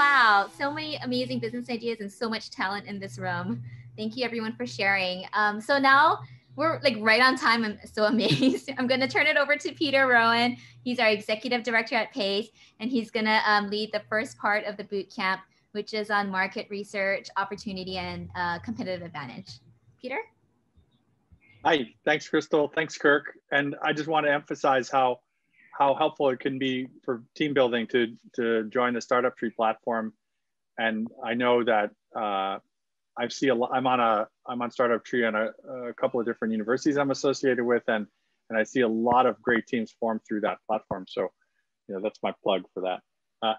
Wow, so many amazing business ideas and so much talent in this room. Thank you everyone for sharing. So now we're like right on time. I'm so amazed. I'm going to turn it over to Peter Rowan. He's our executive director at PACE, and he's going to lead the first part of the boot camp, which is on market research, opportunity, and competitive advantage. Peter? Hi, thanks, Crystal. Thanks, Kirk. And I just want to emphasize how helpful it can be for team building to join the Startup Tree platform. And I know that I see a lot. I'm on Startup Tree on a couple of different universities I'm associated with, and I see a lot of great teams form through that platform. So, you know, that's my plug for that.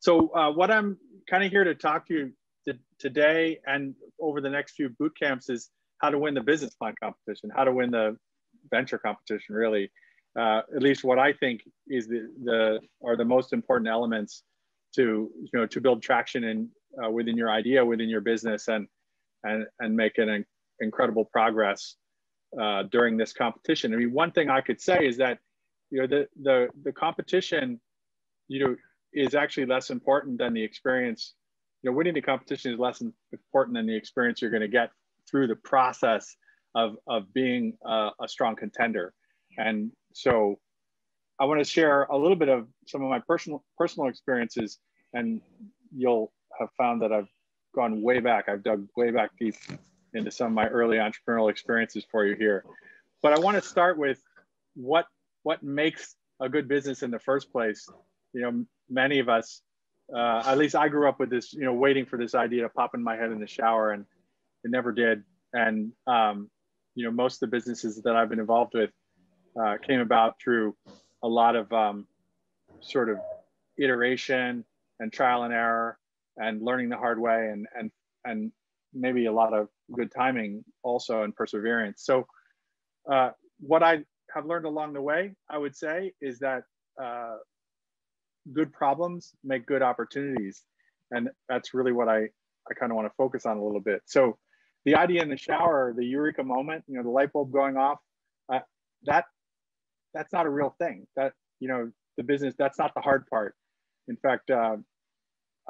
So what I'm kind of here to talk to you today and over the next few boot camps is how to win the business plan competition, how to win the venture competition, really. At least what I think is the most important elements to build traction within your idea, within your business, and make an incredible progress during this competition. I mean, one thing I could say is that the competition is actually less important than the experience. Winning the competition is less important than the experience you're going to get through the process of being a strong contender. And so I want to share a little bit of some of my personal experiences, and you'll have found that I've gone way back. I've dug way back deep into some of my early entrepreneurial experiences for you here. But I want to start with what makes a good business in the first place. Many of us, at least I grew up with this, waiting for this idea to pop in my head in the shower, and it never did. And most of the businesses that I've been involved with came about through a lot of sort of iteration and trial and error and learning the hard way, and maybe a lot of good timing also, and perseverance. So what I have learned along the way, I would say, is that good problems make good opportunities. And that's really what I kind of want to focus on a little bit. So the idea in the shower, the eureka moment, the light bulb going off, that's not a real thing. That, the business, that's not the hard part. In fact,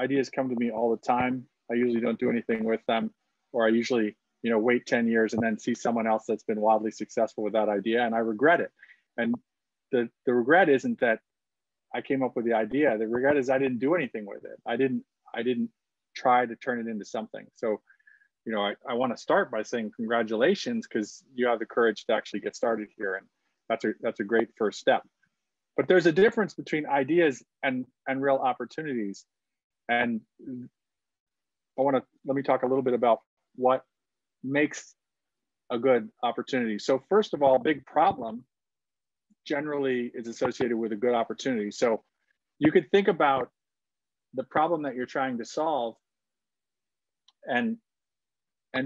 ideas come to me all the time. I usually don't do anything with them, or I usually, wait 10 years and then see someone else that's been wildly successful with that idea, and I regret it. And the regret isn't that I came up with the idea. The regret is I didn't do anything with it. I didn't try to turn it into something. So, I want to start by saying congratulations, because you have the courage to actually get started here, and that's a great first step. But there's a difference between ideas and real opportunities. And let me talk a little bit about what makes a good opportunity. So first of all, big problem generally is associated with a good opportunity. So you could think about the problem that you're trying to solve and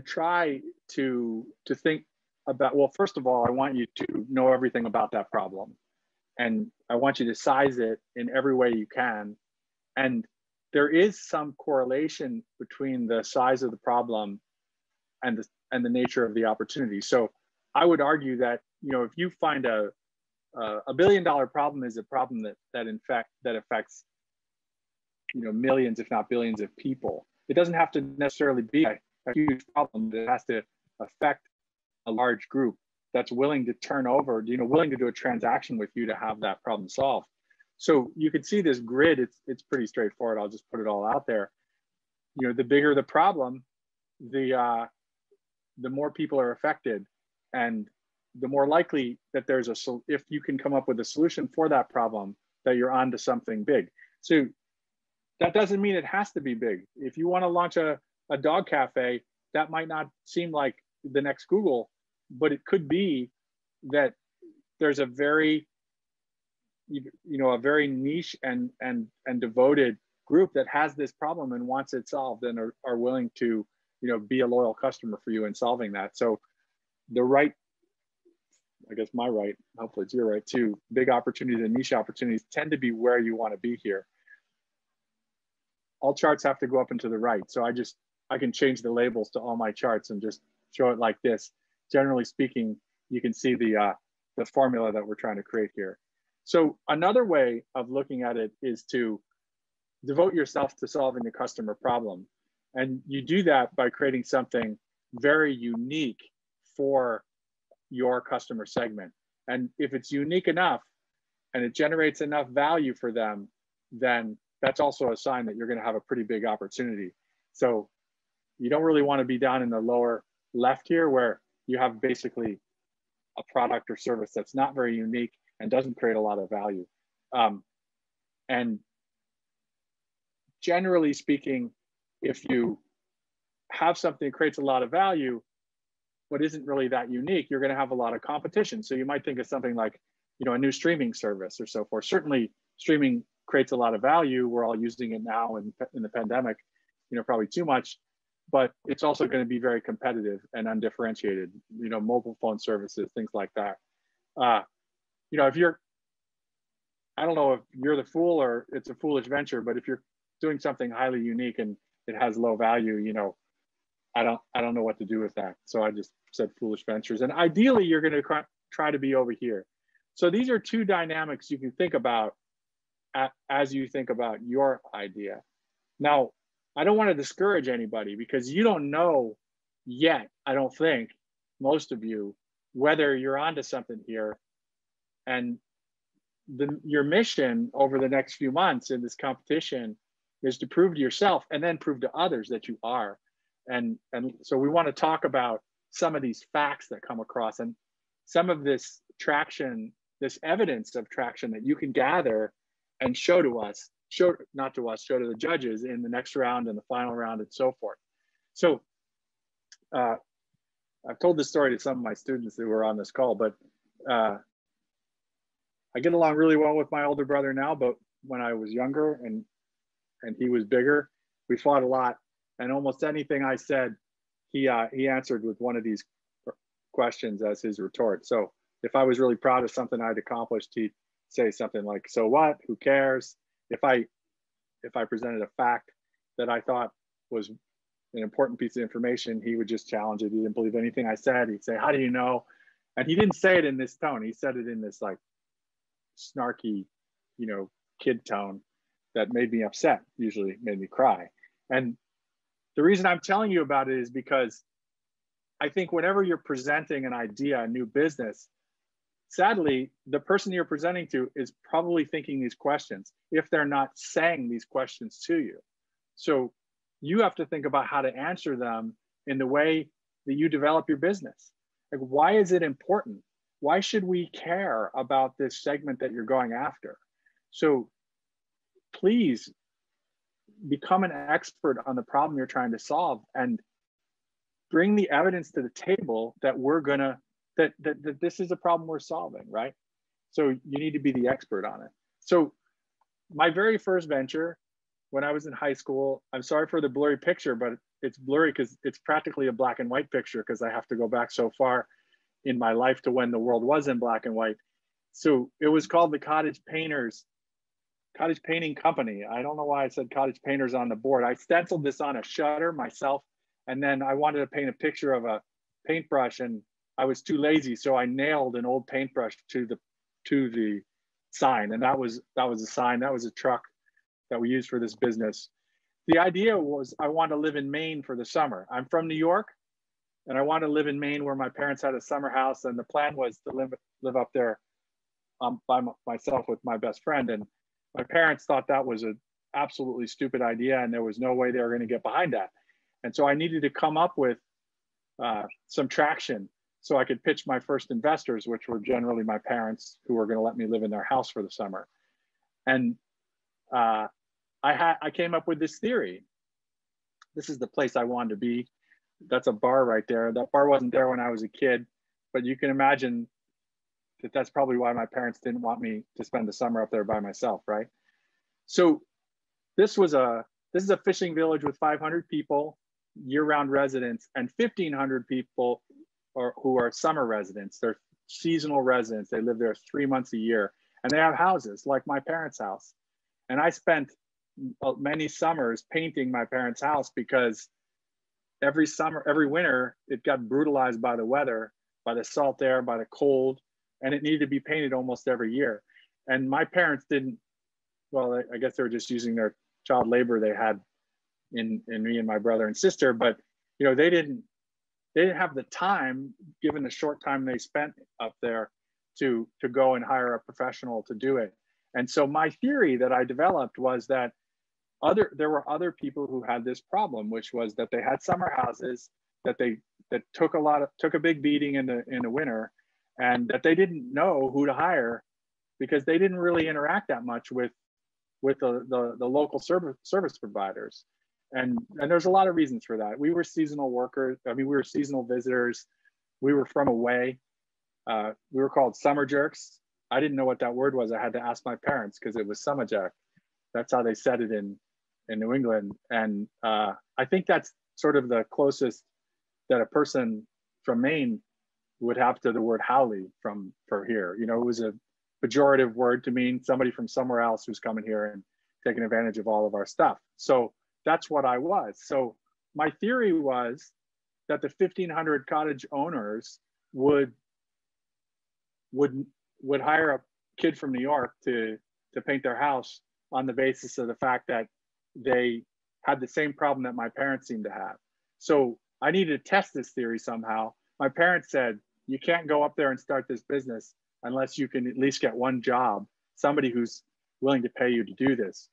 try to think about, well, first of all, I want you to know everything about that problem. And I want you to size it in every way you can. And there is some correlation between the size of the problem and the nature of the opportunity. So I would argue that, if you find a $1 billion problem is a problem that affects, millions, if not billions of people. It doesn't have to necessarily be a huge problem. It has to affect a large group that's willing to turn over, willing to do a transaction with you to have that problem solved. So you can see this grid, it's pretty straightforward. I'll just put it all out there. The bigger the problem, the more people are affected, and the more likely that if you can come up with a solution for that problem, that you're onto something big. So that doesn't mean it has to be big. If you want to launch a dog cafe, that might not seem like the next Google, but it could be that there's a very niche and devoted group that has this problem and wants it solved, and are willing to, be a loyal customer for you in solving that. So I guess my right, hopefully it's your right too, big opportunities and niche opportunities tend to be where you want to be here. All charts have to go up and to the right. So I can change the labels to all my charts and just show it like this. Generally speaking, you can see the formula that we're trying to create here. So another way of looking at it is to devote yourself to solving the customer problem. And you do that by creating something very unique for your customer segment. And if it's unique enough and it generates enough value for them, then that's also a sign that you're going to have a pretty big opportunity. So you don't really want to be down in the lower left here where you have basically a product or service that's not very unique and doesn't create a lot of value. And generally speaking, if you have something that creates a lot of value, but isn't really that unique, you're going to have a lot of competition. So you might think of something like, you know, a new streaming service or so forth. Certainly streaming creates a lot of value. We're all using it now in the pandemic, you know, probably too much, but it's also going to be very competitive and undifferentiated, you know, mobile phone services, things like that. You know, if you're, I don't know if you're the fool or it's a foolish venture, but if you're doing something highly unique and it has low value, you know, I don't know what to do with that. So I just said foolish ventures. And ideally, you're going to try to be over here. So these are two dynamics you can think about as you think about your idea. Now, I don't want to discourage anybody because you don't know yet, I don't think, most of you, whether you're onto something here. And your mission over the next few months in this competition is to prove to yourself and then prove to others that you are. And so we want to talk about some of these facts that come across and some of this traction, this evidence of traction that you can gather and show to us, show to the judges in the next round and the final round and so forth. So I've told this story to some of my students who were on this call, but I get along really well with my older brother now, but when I was younger and he was bigger, we fought a lot. And almost anything I said, he answered with one of these questions as his retort. So if I was really proud of something I'd accomplished, he'd say something like, "So what? Who cares?" If I presented a fact that I thought was an important piece of information, he would just challenge it. He didn't believe anything I said. He'd say, "How do you know?" And he didn't say it in this tone. He said it in this like snarky, you know, kid tone that made me upset, usually made me cry. And the reason I'm telling you about it is because I think whenever you're presenting an idea, a new business, sadly, the person you're presenting to is probably thinking these questions if they're not saying these questions to you. So you have to think about how to answer them in the way that you develop your business. Like, why is it important? Why should we care about this segment that you're going after? So please become an expert on the problem you're trying to solve and bring the evidence to the table that that this is a problem we're solving, right? So you need to be the expert on it. So my very first venture when I was in high school, I'm sorry for the blurry picture, but it's blurry because it's practically a black and white picture because I have to go back so far in my life to when the world was in black and white. So it was called the Cottage Painting Company. I don't know why I said Cottage Painters on the board. I stenciled this on a shutter myself, and then I wanted to paint a picture of a paintbrush, and I was too lazy, so I nailed an old paintbrush to the sign, and that was a sign. That was a truck that we used for this business. The idea was I wanted to live in Maine for the summer. I'm from New York, and I wanted to live in Maine where my parents had a summer house, and the plan was to live up there by myself with my best friend. And my parents thought that was an absolutely stupid idea, and there was no way they were going to get behind that. And so I needed to come up with some traction so I could pitch my first investors, which were generally my parents, who were going to let me live in their house for the summer. And I came up with this theory. This is the place I wanted to be. That's a bar right there. That bar wasn't there when I was a kid, but you can imagine that that's probably why my parents didn't want me to spend the summer up there by myself, right? So this is a fishing village with 500 people, year-round residents, and 1,500 people who are summer residents. They're seasonal residents. They live there 3 months a year, and they have houses like my parents' house. And I spent many summers painting my parents' house because every winter, it got brutalized by the weather, by the salt air, by the cold, and it needed to be painted almost every year. And my parents didn't, well, I guess they were just using their child labor they had in me and my brother and sister. But you know, they didn't have the time, given the short time they spent up there, to go and hire a professional to do it. And so my theory that I developed was that there were other people who had this problem, which was that they had summer houses that took a big beating in the winter, and that they didn't know who to hire because they didn't really interact that much with the local service providers. And there's a lot of reasons for that. We were seasonal workers. I mean, we were seasonal visitors. We were from away. We were called summer jerks. I didn't know what that word was. I had to ask my parents because it was summer jerk. That's how they said it in New England. And I think that's sort of the closest that a person from Maine would have to the word howley for here. You know, it was a pejorative word to mean somebody from somewhere else who's coming here and taking advantage of all of our stuff. So that's what I was. So my theory was that the 1,500 cottage owners would hire a kid from New York to paint their house on the basis of the fact that they had the same problem that my parents seemed to have. So I needed to test this theory somehow. My parents said, you can't go up there and start this business unless you can at least get one job, somebody who's willing to pay you to do this.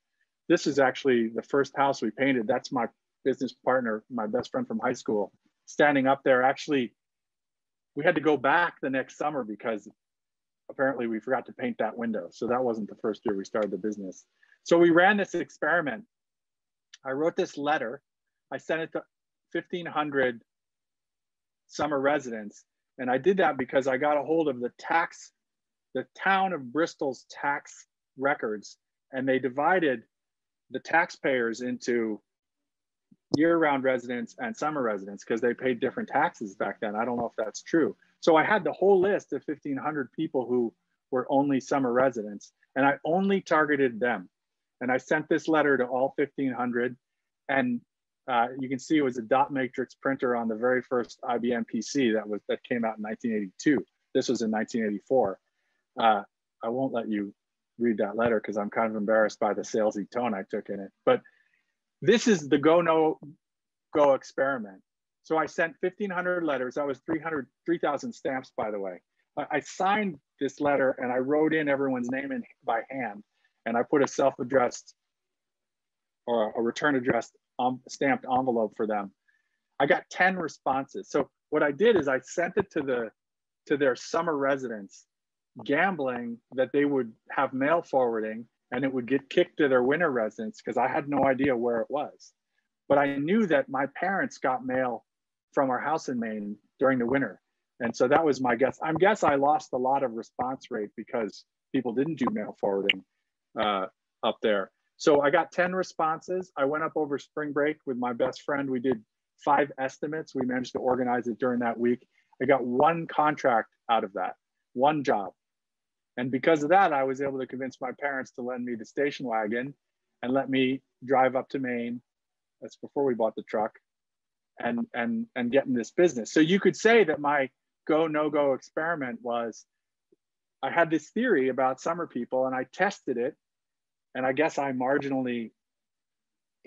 This is actually the first house we painted. That's my business partner, my best friend from high school, standing up there. Actually, we had to go back the next summer because apparently we forgot to paint that window. So that wasn't the first year we started the business. So we ran this experiment. I wrote this letter. I sent it to 1,500 summer residents. And I did that because I got a hold of the town of Bristol's tax records, and they divided the taxpayers into year-round residents and summer residents because they paid different taxes back then. I don't know if that's true. So I had the whole list of 1,500 people who were only summer residents, and I only targeted them. And I sent this letter to all 1,500, and you can see it was a dot matrix printer on the very first IBM PC that came out in 1982. This was in 1984. I won't let you read that letter because I'm kind of embarrassed by the salesy tone I took in it. But this is the go, no, go experiment. So I sent 1,500 letters. That was 3,000 stamps, by the way. I signed this letter and I wrote in everyone's name by hand. And I put a self-addressed or a return addressed stamped envelope for them. I got 10 responses. So what I did is I sent it to their summer residents, gambling that they would have mail forwarding and it would get kicked to their winter residents because I had no idea where it was. But I knew that my parents got mail from our house in Maine during the winter. And so that was my guess. I guess I lost a lot of response rate because people didn't do mail forwarding up there. So I got 10 responses. I went up over spring break with my best friend. We did 5 estimates. We managed to organize it during that week. I got 1 contract out of that, 1 job. And because of that, I was able to convince my parents to lend me the station wagon and let me drive up to Maine. That's before we bought the truck, and get in this business. So you could say that my go, no go experiment was, I had this theory about summer people and I tested it. And I guess I marginally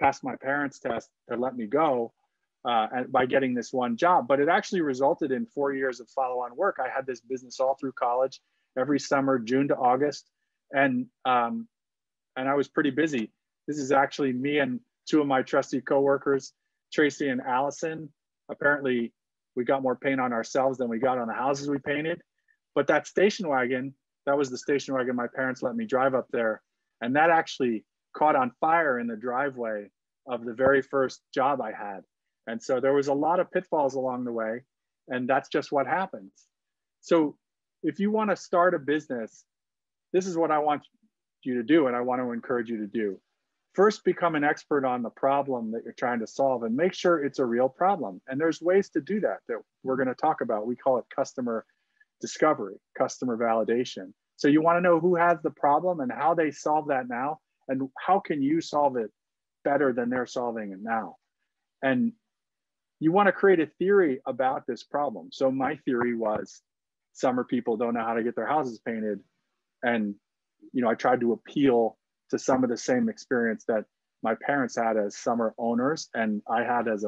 passed my parents' test to let me go by getting this 1 job. But it actually resulted in 4 years of follow-on work. I had this business all through college, every summer, June to August. And I was pretty busy. This is actually me and 2 of my trusty coworkers, Tracy and Allison. Apparently, we got more paint on ourselves than we got on the houses we painted. But that station wagon, that was the station wagon my parents let me drive up there. And that actually caught on fire in the driveway of the very first job I had. And so there was a lot of pitfalls along the way, and that's just what happens. So if you want to start a business, this is what I want you to do, and I want to encourage you to do. First, become an expert on the problem that you're trying to solve and make sure it's a real problem. And there's ways to do that we're going to talk about. We call it customer discovery, customer validation. So you want to know who has the problem and how they solve that now, and how can you solve it better than they're solving it now. And you want to create a theory about this problem. So my theory was summer people don't know how to get their houses painted. And, I tried to appeal to some of the same experience that my parents had as summer owners, and I had as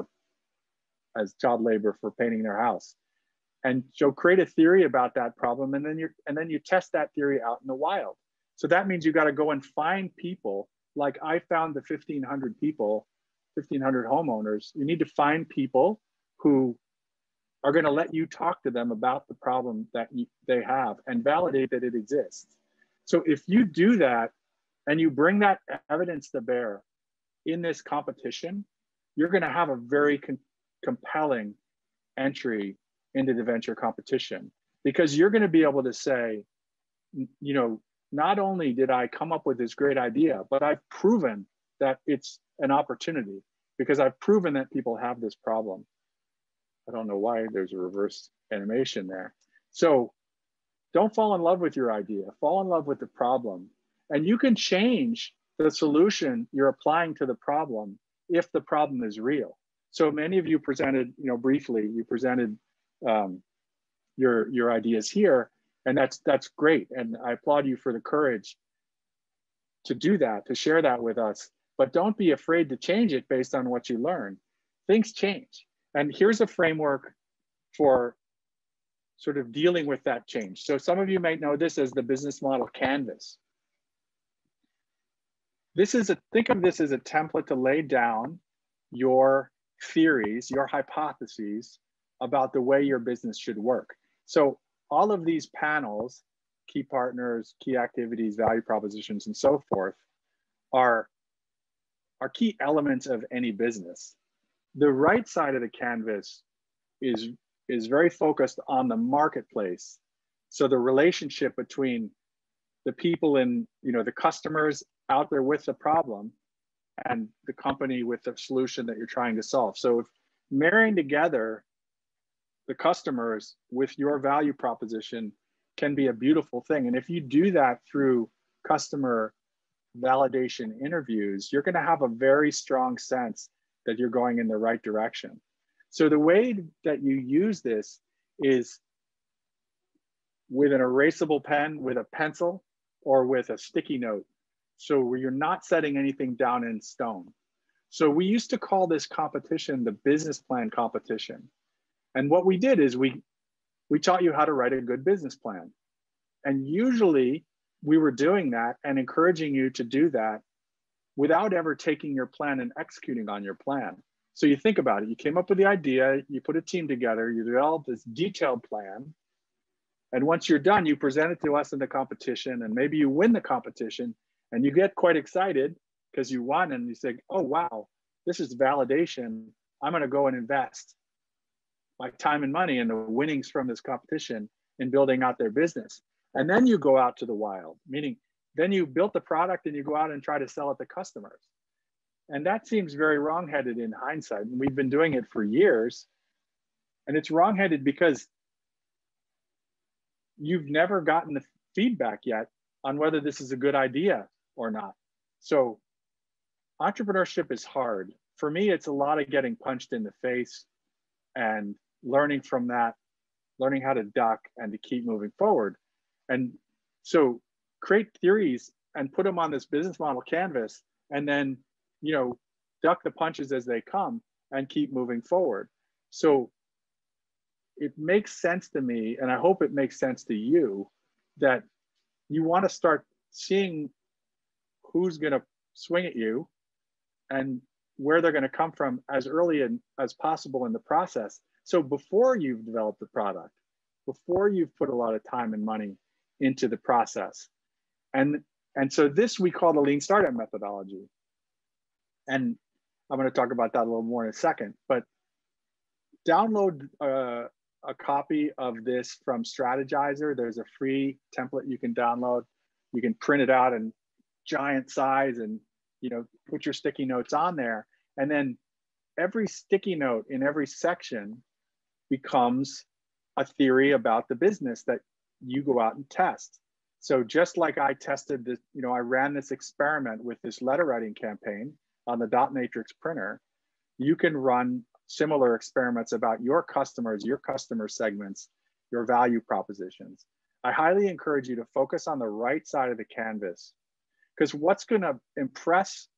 child labor for painting their house. And so create a theory about that problem, and then you test that theory out in the wild. So that means you got to go and find people. Like I found the 1,500 people, 1,500 homeowners. You need to find people who are going to let you talk to them about the problem that they have and validate that it exists. So if you do that and you bring that evidence to bear in this competition, you're going to have a very compelling entry into the venture competition, because you're going to be able to say, you know, not only did I come up with this great idea, but I've proven that it's an opportunity, because I've proven that people have this problem. I don't know why there's a reverse animation there. So don't fall in love with your idea, fall in love with the problem. And you can change the solution you're applying to the problem if the problem is real. So many of you presented, you know, briefly, you presented your ideas here, and that's great. And I applaud you for the courage to do that, to share that with us. But don't be afraid to change it based on what you learn. Things change. And here's a framework for sort of dealing with that change. So some of you might know this as the business model canvas. Think of this as a template to lay down your theories, your hypotheses about the way your business should work. So all of these panels, key partners, key activities, value propositions, and so forth, are key elements of any business. The right side of the canvas is very focused on the marketplace. So the relationship between the people in, you know, the customers out there with the problem and the company with the solution that you're trying to solve. So if marrying together the customers with your value proposition can be a beautiful thing. And if you do that through customer validation interviews, you're going to have a very strong sense that you're going in the right direction. So the way that you use this is with an erasable pen, with a pencil, or with a sticky note. So where you're not setting anything down in stone. So we used to call this competition the business plan competition. And what we did is we taught you how to write a good business plan. And usually we were doing that and encouraging you to do that without ever taking your plan and executing on your plan. So you think about it, you came up with the idea, you put a team together, you developed this detailed plan. And once you're done, you present it to us in the competition, and maybe you win the competition and you get quite excited because you won, and you say, oh, wow, this is validation. I'm going to go and invest my time and money in the winnings from this competition in building out their business. And then you go out to the wild, meaning then you built the product and you go out and try to sell it to customers. And that seems very wrongheaded in hindsight. And we've been doing it for years. And it's wrongheaded because you've never gotten the feedback yet on whether this is a good idea or not. So entrepreneurship is hard. For me, it's a lot of getting punched in the face and learning from that, learning how to duck and to keep moving forward. And so create theories and put them on this business model canvas, and then, you know, duck the punches as they come and keep moving forward. So it makes sense to me, and I hope it makes sense to you, that you want to start seeing who's going to swing at you and where they're going to come from as early as possible in the process. So before you've developed the product, before you've put a lot of time and money into the process. And so this we call the lean startup methodology. And I'm going to talk about that a little more in a second, but download a copy of this from Strategizer. There's a free template you can download. You can print it out in giant size and, you know, put your sticky notes on there. And then every sticky note in every section becomes a theory about the business that you go out and test. So just like I tested this, you know, I ran this experiment with this letter writing campaign on the dot matrix printer, you can run similar experiments about your customers, your customer segments, your value propositions. I highly encourage you to focus on the right side of the canvas, because what's going to impress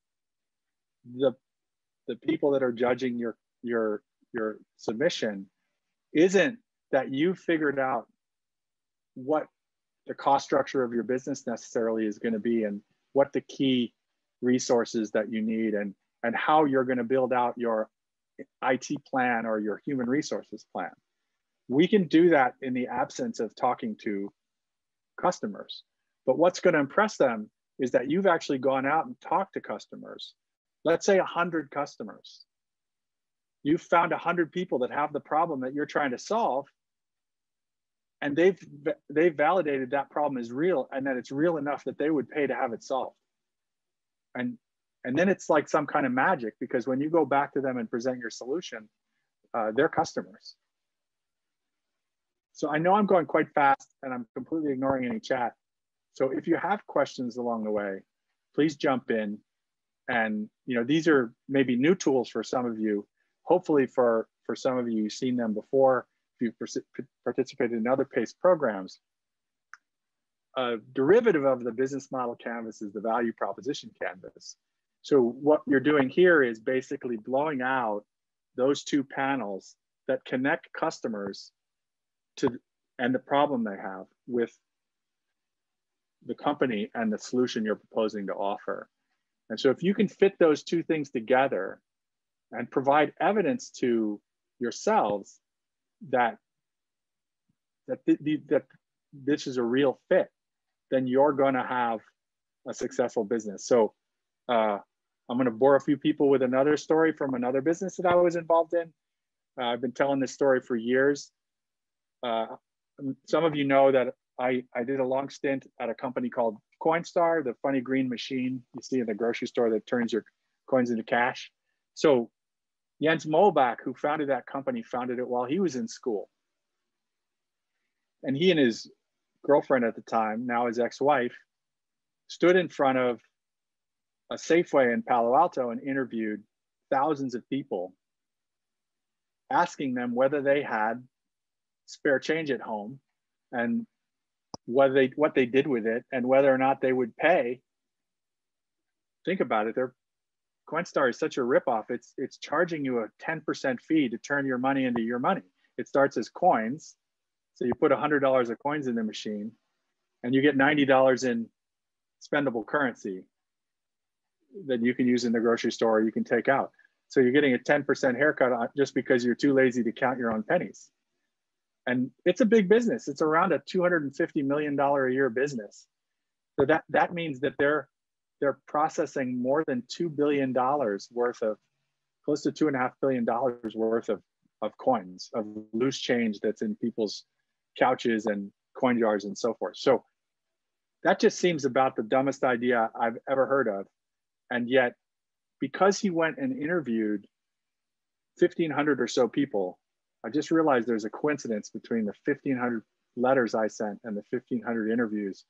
the people that are judging your submission isn't that you figured out what the cost structure of your business necessarily is going to be, and what the key resources that you need, and how you're going to build out your IT plan or your human resources plan. We can do that in the absence of talking to customers. But what's going to impress them is that you've actually gone out and talked to customers. Let's say 100 customers. You've found 100 people that have the problem that you're trying to solve, and they've validated that problem is real, and that it's real enough that they would pay to have it solved. And then it's like some kind of magic, because when you go back to them and present your solution, they're customers. So I know I'm going quite fast and I'm completely ignoring any chat. So if you have questions along the way, please jump in. And these are maybe new tools for some of you. Hopefully for some of you, you've seen them before. If you've participated in other PACE programs. A derivative of the business model canvas is the value proposition canvas. So what you're doing here is basically blowing out those two panels that connect customers and the problem they have with the company and the solution you're proposing to offer. And so if you can fit those two things together and provide evidence to yourselves that this is a real fit, then you're going to have a successful business. So I'm going to bore a few people with another story from another business that I was involved in. I've been telling this story for years. Some of you know that I did a long stint at a company called Coinstar, the funny green machine you see in the grocery store that turns your coins into cash. So Jens Molbach, who founded that company, founded it while he was in school. And he and his girlfriend at the time, now his ex-wife, stood in front of a Safeway in Palo Alto and interviewed thousands of people, asking them whether they had spare change at home and what they did with it and whether or not they would pay. Think about it. Coinstar is such a ripoff. It's charging you a 10% fee to turn your money into your money. It starts as coins. So you put $100 of coins in the machine and you get $90 in spendable currency that you can use in the grocery store or you can take out. So you're getting a 10% haircut just because you're too lazy to count your own pennies. And it's a big business. It's around a $250 million a year business. So that means that they're processing more than $2 billion worth of, close to $2.5 billion worth of coins, of loose change that's in people's couches and coin jars and so forth. So that just seems about the dumbest idea I've ever heard of. And yet, because he went and interviewed 1,500 or so people, I just realized there's a coincidence between the 1,500 letters I sent and the 1,500 interviews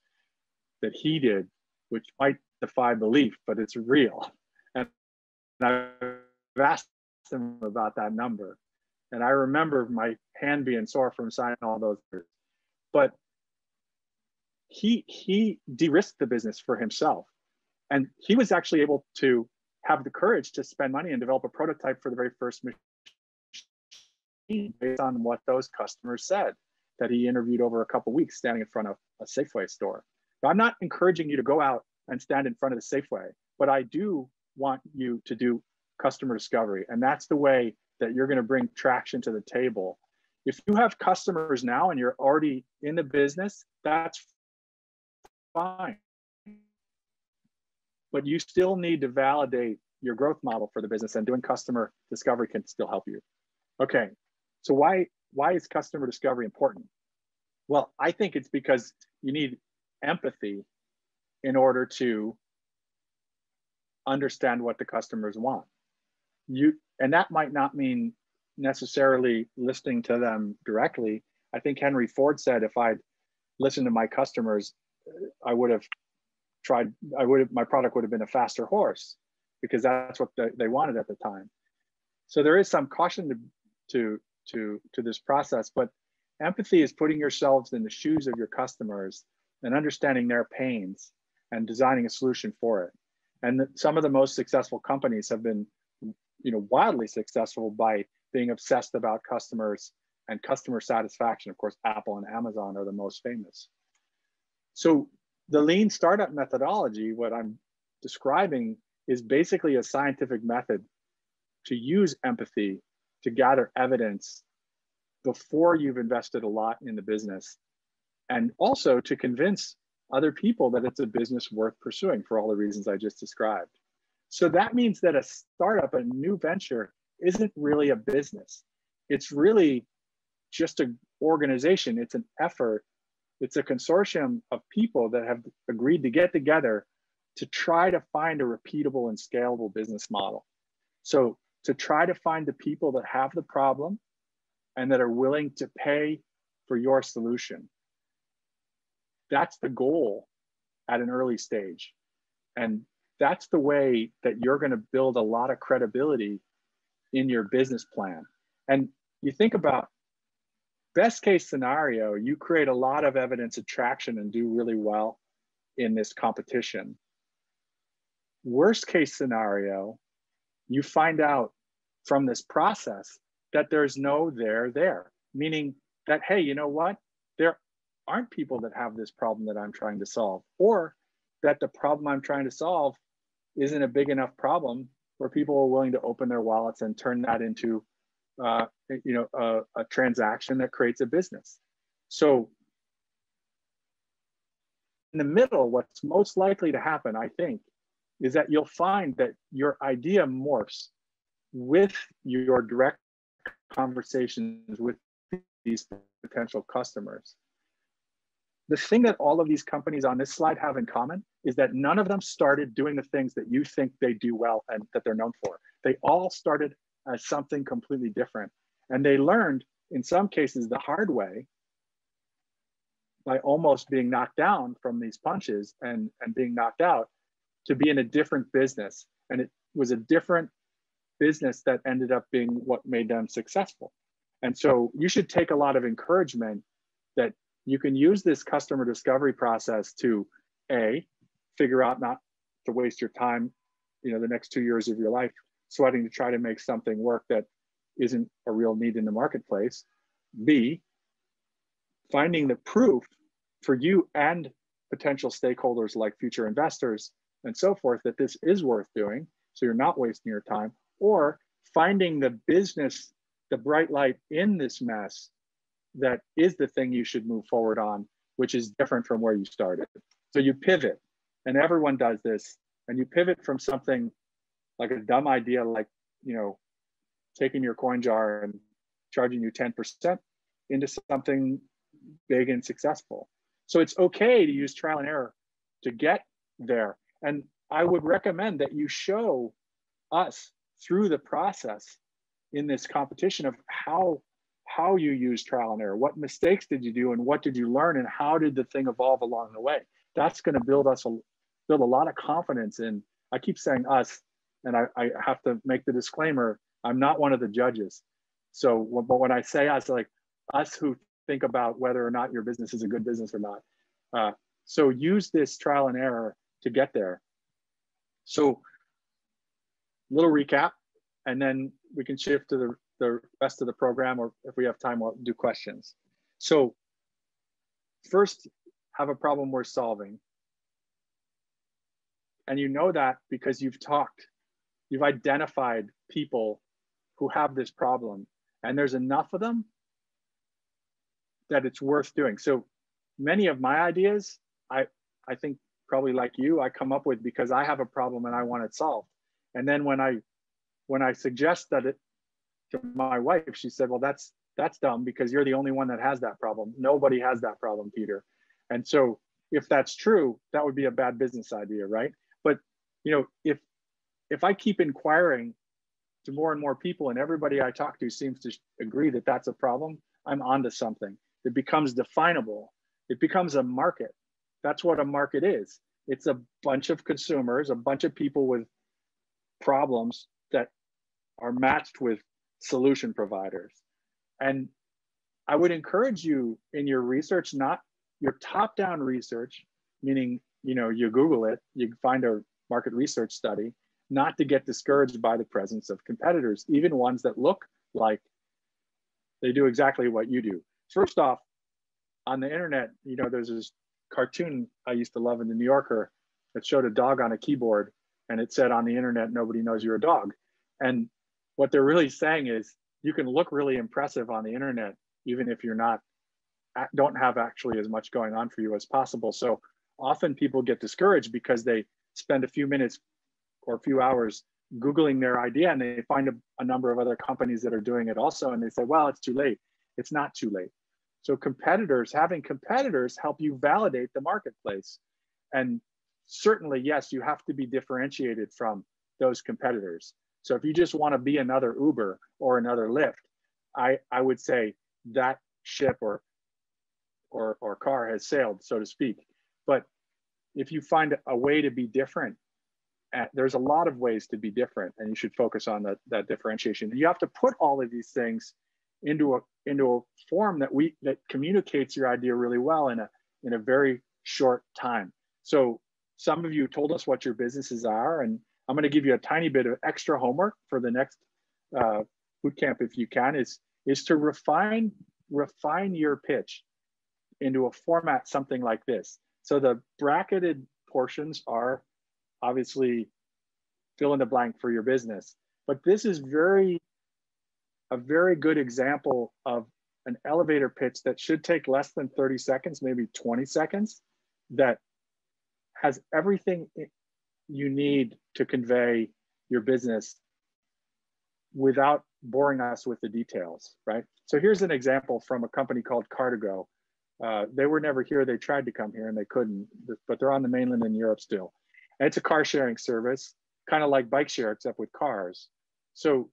that he did, which might defy belief, but it's real. And I've asked him about that number. And I remember my hand being sore from signing all those words. But he de-risked the business for himself. And he was actually able to have the courage to spend money and develop a prototype for the very first machine based on what those customers said that he interviewed over a couple of weeks standing in front of a Safeway store. Now, I'm not encouraging you to go out and stand in front of the Safeway, but I do want you to do customer discovery. And that's the way that you're going to bring traction to the table. If you have customers now and you're already in the business, that's fine. But you still need to validate your growth model for the business, and doing customer discovery can still help you. Okay, so why is customer discovery important? Well, I think it's because you need empathy in order to understand what the customers want. And that might not mean necessarily listening to them directly. I think Henry Ford said, if I'd listened to my customers, my product would have been a faster horse, because that's what they wanted at the time. So there is some caution to this process, but empathy is putting yourselves in the shoes of your customers and understanding their pains and designing a solution for it. And some of the most successful companies have been, wildly successful by being obsessed about customers and customer satisfaction. Of course, Apple and Amazon are the most famous. So the lean startup methodology, what I'm describing, is basically a scientific method to use empathy to gather evidence before you've invested a lot in the business, and also to convince other people that it's a business worth pursuing for all the reasons I just described. So that means that a startup, a new venture, isn't really a business. It's really just an organization. It's an effort. It's a consortium of people that have agreed to get together to try to find a repeatable and scalable business model. So to try to find the people that have the problem and that are willing to pay for your solution. That's the goal at an early stage. And that's the way that you're going to build a lot of credibility in your business plan. And you think about best case scenario, you create a lot of evidence of traction and do really well in this competition. Worst case scenario, you find out from this process that there's no there, meaning that, hey, you know what? There aren't people that have this problem that I'm trying to solve, or that the problem I'm trying to solve isn't a big enough problem where people are willing to open their wallets and turn that into a transaction that creates a business. So in the middle, what's most likely to happen, I think, is that you'll find that your idea morphs with your direct conversations with these potential customers. The thing that all of these companies on this slide have in common is that none of them started doing the things that you think they do well and that they're known for. They all started as something completely different. And they learned, in some cases, the hard way by almost being knocked down from these punches and being knocked out, to be in a different business. And it was a different business that ended up being what made them successful. And so you should take a lot of encouragement that you can use this customer discovery process to figure out not to waste your time, the next 2 years of your life sweating to try to make something work that isn't a real need in the marketplace. B, finding the proof for you and potential stakeholders like future investors and so forth that this is worth doing, so you're not wasting your time, or finding the business, the bright light in this mess that is the thing you should move forward on, which is different from where you started. So you pivot, and everyone does this, and you pivot from something like a dumb idea, like, taking your coin jar and charging you 10% into something big and successful. So it's okay to use trial and error to get there. And I would recommend that you show us through the process in this competition of how you use trial and error. What mistakes did you do and what did you learn and how did the thing evolve along the way? That's going to build a lot of confidence in, I keep saying us, and I have to make the disclaimer, I'm not one of the judges. So but when I say us, like us who think about whether or not your business is a good business or not. So use this trial and error to get there. So little recap, and then we can shift to the rest of the program, or if we have time, we'll do questions. So first, have a problem worth solving. And you know that because you've identified people who have this problem, and there's enough of them that it's worth doing. So many of my ideas, I think probably like you, I come up with because I have a problem and I want it solved. And then when I suggest that it to my wife, she said, well, that's dumb because you're the only one that has that problem. Nobody has that problem, Peter. And so if that's true, that would be a bad business idea, right? But if I keep inquiring to more and more people and everybody I talk to seems to agree that that's a problem, I'm onto something. It becomes definable. It becomes a market. That's what a market is. It's a bunch of consumers, a bunch of people with problems that are matched with solution providers. And I would encourage you in your research, not your top-down research, meaning, you Google it, you find a market research study, not to get discouraged by the presence of competitors, even ones that look like they do exactly what you do. First off, on the internet, you know, there's this cartoon I used to love in the New Yorker that showed a dog on a keyboard, and it said, on the internet, nobody knows you're a dog. And what they're really saying is you can look really impressive on the internet, even if you're not, don't have actually as much going on for you as possible. So often people get discouraged because they spend a few minutes or a few hours Googling their idea, and they find a number of other companies that are doing it also. And they say, well, it's too late. It's not too late. So having competitors help you validate the marketplace. And certainly, yes, you have to be differentiated from those competitors. So if you just want to be another Uber or another Lyft, I would say that ship or car has sailed, so to speak. But if you find a way to be different, there's a lot of ways to be different, and you should focus on that differentiation. And you have to put all of these things into a form that communicates your idea really well in a very short time. So some of you told us what your businesses are, and I'm going to give you a tiny bit of extra homework for the next bootcamp, if you can, is to refine your pitch into a format something like this. So the bracketed portions are obviously fill in the blank for your business, but this is a very good example of an elevator pitch that should take less than 30 seconds, maybe 20 seconds, that has everything you need to convey your business without boring us with the details, right? So here's an example from a company called Car2Go. They were never here. They tried to come here and they couldn't, but they're on the mainland in Europe still. And it's a car sharing service, kind of like bike share, except with cars. So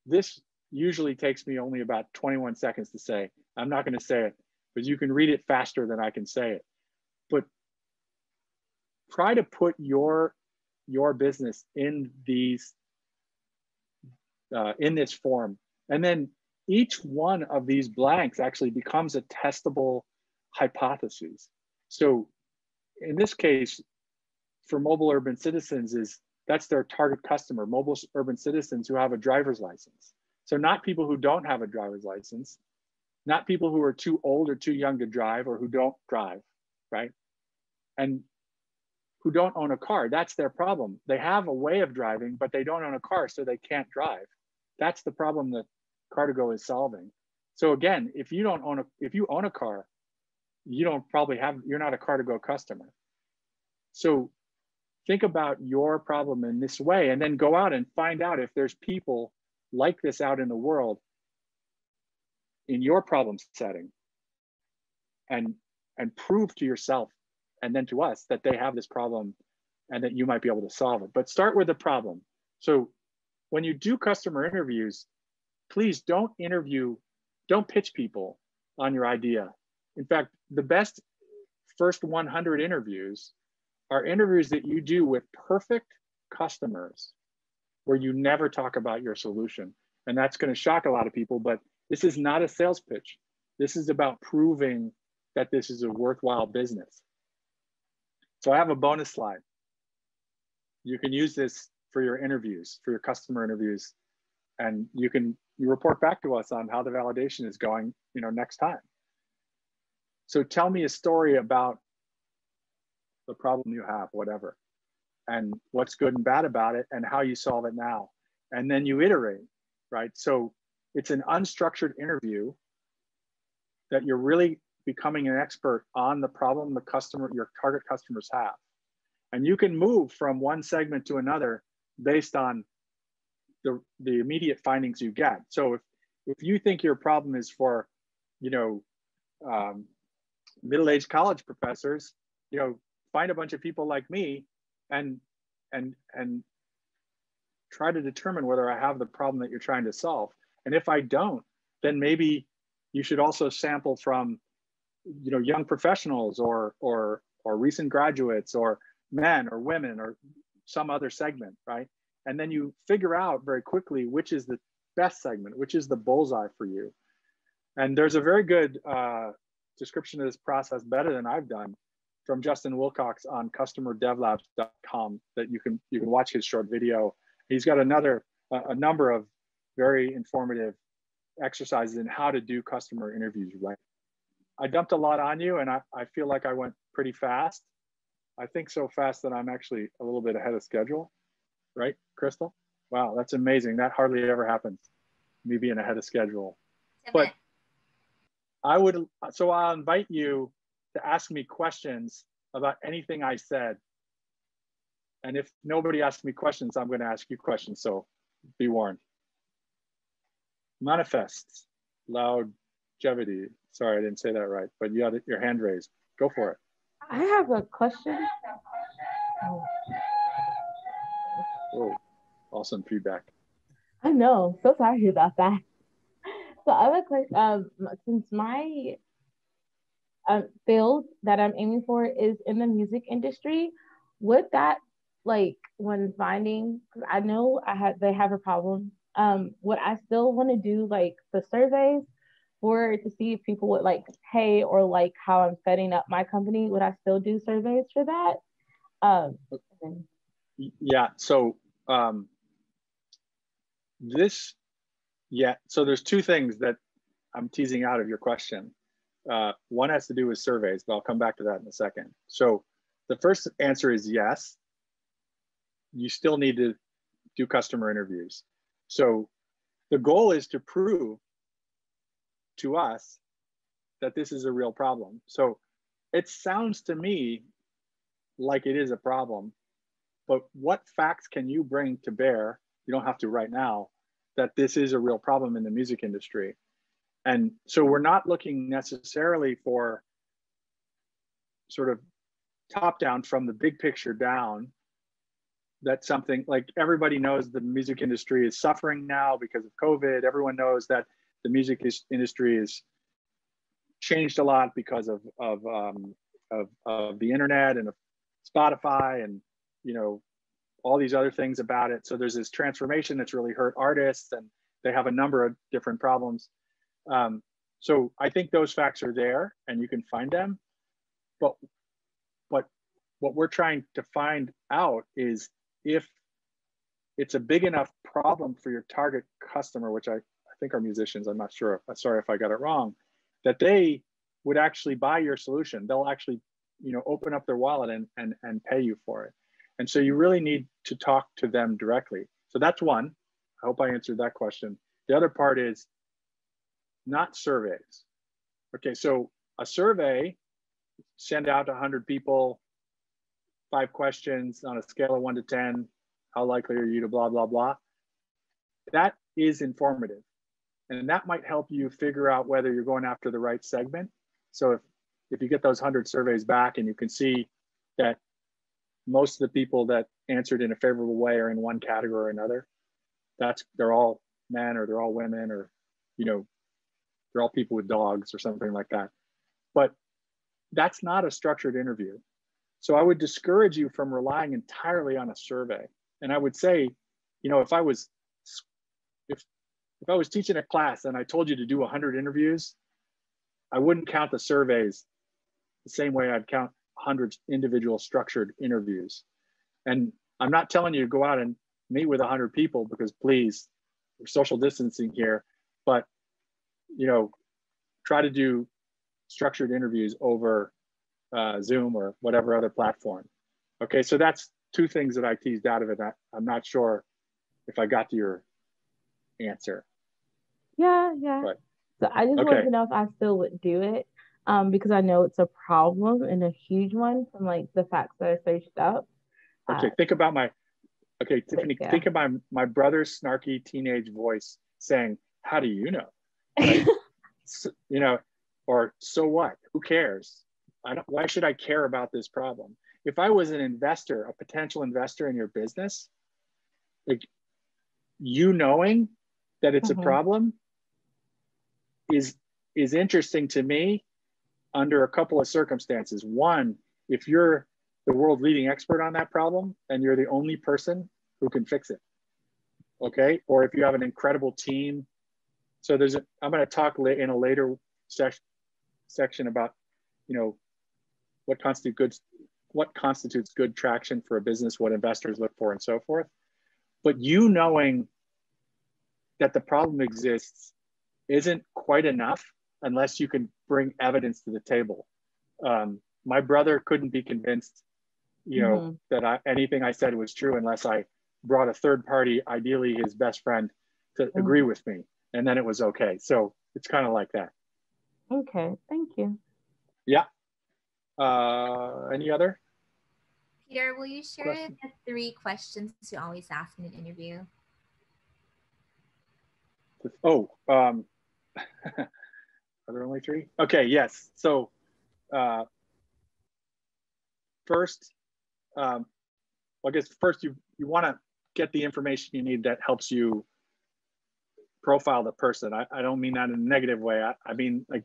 this usually takes me only about 21 seconds to say. I'm not going to say it, but you can read it faster than I can say it. But try to put your business in these in this form, and then each one of these blanks actually becomes a testable hypothesis. So in this case, for mobile urban citizens, that's their target customer, mobile urban citizens who have a driver's license. So not people who don't have a driver's license, not people who are too old or too young to drive or who don't drive, right? And who don't own a car. That's their problem. They have a way of driving, but they don't own a car, so they can't drive. That's the problem that Car2Go is solving. So again, if you own a car, you're not a Car2Go customer. So think about your problem in this way, and then go out and find out if there's people like this out in the world in your problem setting, and prove to yourself and then to us that they have this problem and that you might be able to solve it. But start with the problem. So when you do customer interviews, please don't pitch people on your idea. In fact, the best first 100 interviews are interviews that you do with perfect customers where you never talk about your solution. And that's going to shock a lot of people, but this is not a sales pitch. This is about proving that this is a worthwhile business. So I have a bonus slide. You can use this for your interviews, for your customer interviews, and you report back to us on how the validation is going, next time. So tell me a story about the problem you have, whatever, and what's good and bad about it and how you solve it now. And then you iterate, right? So it's an unstructured interview that you're really becoming an expert on the problem your target customers have. And you can move from one segment to another based on the immediate findings you get. So if you think your problem is for, middle-aged college professors, find a bunch of people like me and try to determine whether I have the problem that you're trying to solve. And if I don't, then maybe you should also sample from, young professionals or recent graduates or men or women or some other segment, right? And then you figure out very quickly which is the best segment, which is the bullseye for you. And there's a very good description of this process, better than I've done, from Justin Wilcox on customerdevlabs.com that you can watch his short video. He's got a number of very informative exercises in how to do customer interviews right. I dumped a lot on you, and I feel like I went pretty fast. I think so fast that I'm actually a little bit ahead of schedule, right, Crystal? Wow, that's amazing. That hardly ever happens, me being ahead of schedule. But I'll invite you to ask me questions about anything I said. And if nobody asks me questions, I'm going to ask you questions. So be warned. Manifests, longevity. Sorry, I didn't say that right, but you had your hand raised. Go for it. I have a question. Oh, awesome feedback. I know. So sorry about that. So I have a question. Since my field that I'm aiming for is in the music industry, would that, like, when finding, because I know they have a problem, would I still want to do like the surveys for to see if people would like pay or like how I'm setting up my company? Would I still do surveys for that? Yeah. So so there's two things that I'm teasing out of your question. One has to do with surveys, but I'll come back to that in a second. So the first answer is yes. You still need to do customer interviews. So the goal is to prove to us that this is a real problem. So it sounds to me like it is a problem, but what facts can you bring to bear? You don't have to right now, that this is a real problem in the music industry. And so we're not looking necessarily for sort of top down from the big picture down. That's something like everybody knows the music industry is suffering now because of COVID. Everyone knows that the music industry is changed a lot because of the internet and of Spotify and, you know, all these other things about it. So there's this transformation that's really hurt artists, and they have a number of different problems. So I think those facts are there and you can find them. But what we're trying to find out is if it's a big enough problem for your target customer, which I think are musicians, I'm not sure, sorry if I got it wrong, that they would actually buy your solution. They'll actually, you know, open up their wallet and pay you for it. And so you really need to talk to them directly. So that's one. I hope I answered that question. The other part is not surveys. Okay, so a survey, send out to 100 people, 5 questions on a scale of 1 to 10. How likely are you to blah, blah, blah? That is informative. And that might help you figure out whether you're going after the right segment. So if you get those 100 surveys back and you can see that most of the people that answered in a favorable way are in one category or another, they're all men or they're all women, or, you know, they're all people with dogs or something like that. But that's not a structured interview. So I would discourage you from relying entirely on a survey. And I would say, you know, if I was teaching a class and I told you to do 100 interviews, I wouldn't count the surveys the same way I'd count 100 individual structured interviews. And I'm not telling you to go out and meet with 100 people, because please, we're social distancing here, but, you know, try to do structured interviews over Zoom or whatever other platform. Okay, so that's 2 things that I teased out of it. I'm not sure if I got to your answer. Yeah. But, so I just wanted to know if I still would do it, because I know it's a problem and a huge one from like the facts that I searched up. Okay, Tiffany, think about my brother's snarky teenage voice saying, "How do you know?" Right? So, you know, or so what? Who cares? Why should I care about this problem? If I was an investor, a potential investor in your business, like, you knowing that it's a problem is interesting to me under a couple of circumstances. One, if you're the world leading expert on that problem and you're the only person who can fix it, okay? Or if you have an incredible team. So I'm going to talk in a later section about, you know, what constitutes good traction for a business, what investors look for, and so forth. But you knowing that the problem exists isn't quite enough unless you can bring evidence to the table. My brother couldn't be convinced, that anything I said was true unless I brought a third party, ideally his best friend, to agree with me, and then it was okay. So it's kind of like that. Okay, thank you. Yeah. Any other? Peter, will you share the 3 questions you always ask in an interview? Oh, are there only 3? Okay, yes. So first, I guess first you want to get the information you need that helps you profile the person. I don't mean that in a negative way. I mean like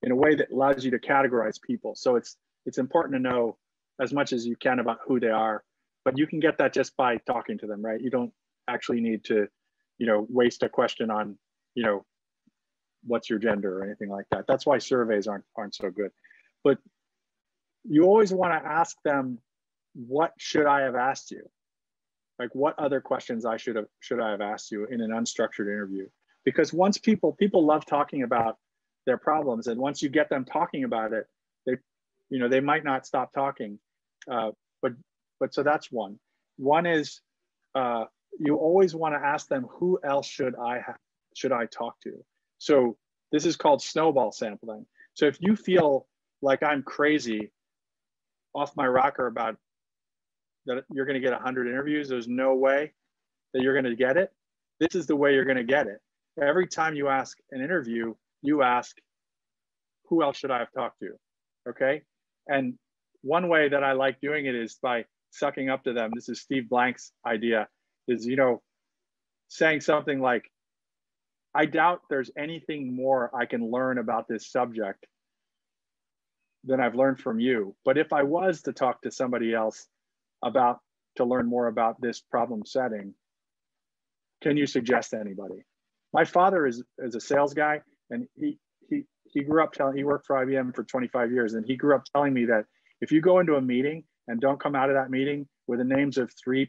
in a way that allows you to categorize people. So it's important to know as much as you can about who they are, but you can get that just by talking to them, right? You don't actually need to, waste a question on, what's your gender or anything like that. That's why surveys aren't so good. But you always want to ask them, what should I have asked you? Like what other questions should I have asked you in an unstructured interview? Because once people love talking about their problems, and once you get them talking about it, they might not stop talking. But so that's one. One is you always want to ask them, who else should I talk to? So this is called snowball sampling. So if you feel like I'm crazy off my rocker about that you're going to get 100 interviews, there's no way that you're going to get it. This is the way you're going to get it. Every time you ask an interview, you ask, who else should I have talked to? Okay. And one way that I like doing it is by sucking up to them. This is Steve Blank's idea, is, saying something like, I doubt there's anything more I can learn about this subject than I've learned from you. But if I was to talk to somebody else to learn more about this problem setting, can you suggest anybody? My father is a sales guy, and he grew up he worked for IBM for 25 years, and he grew up telling me that if you go into a meeting and don't come out of that meeting with the names of 3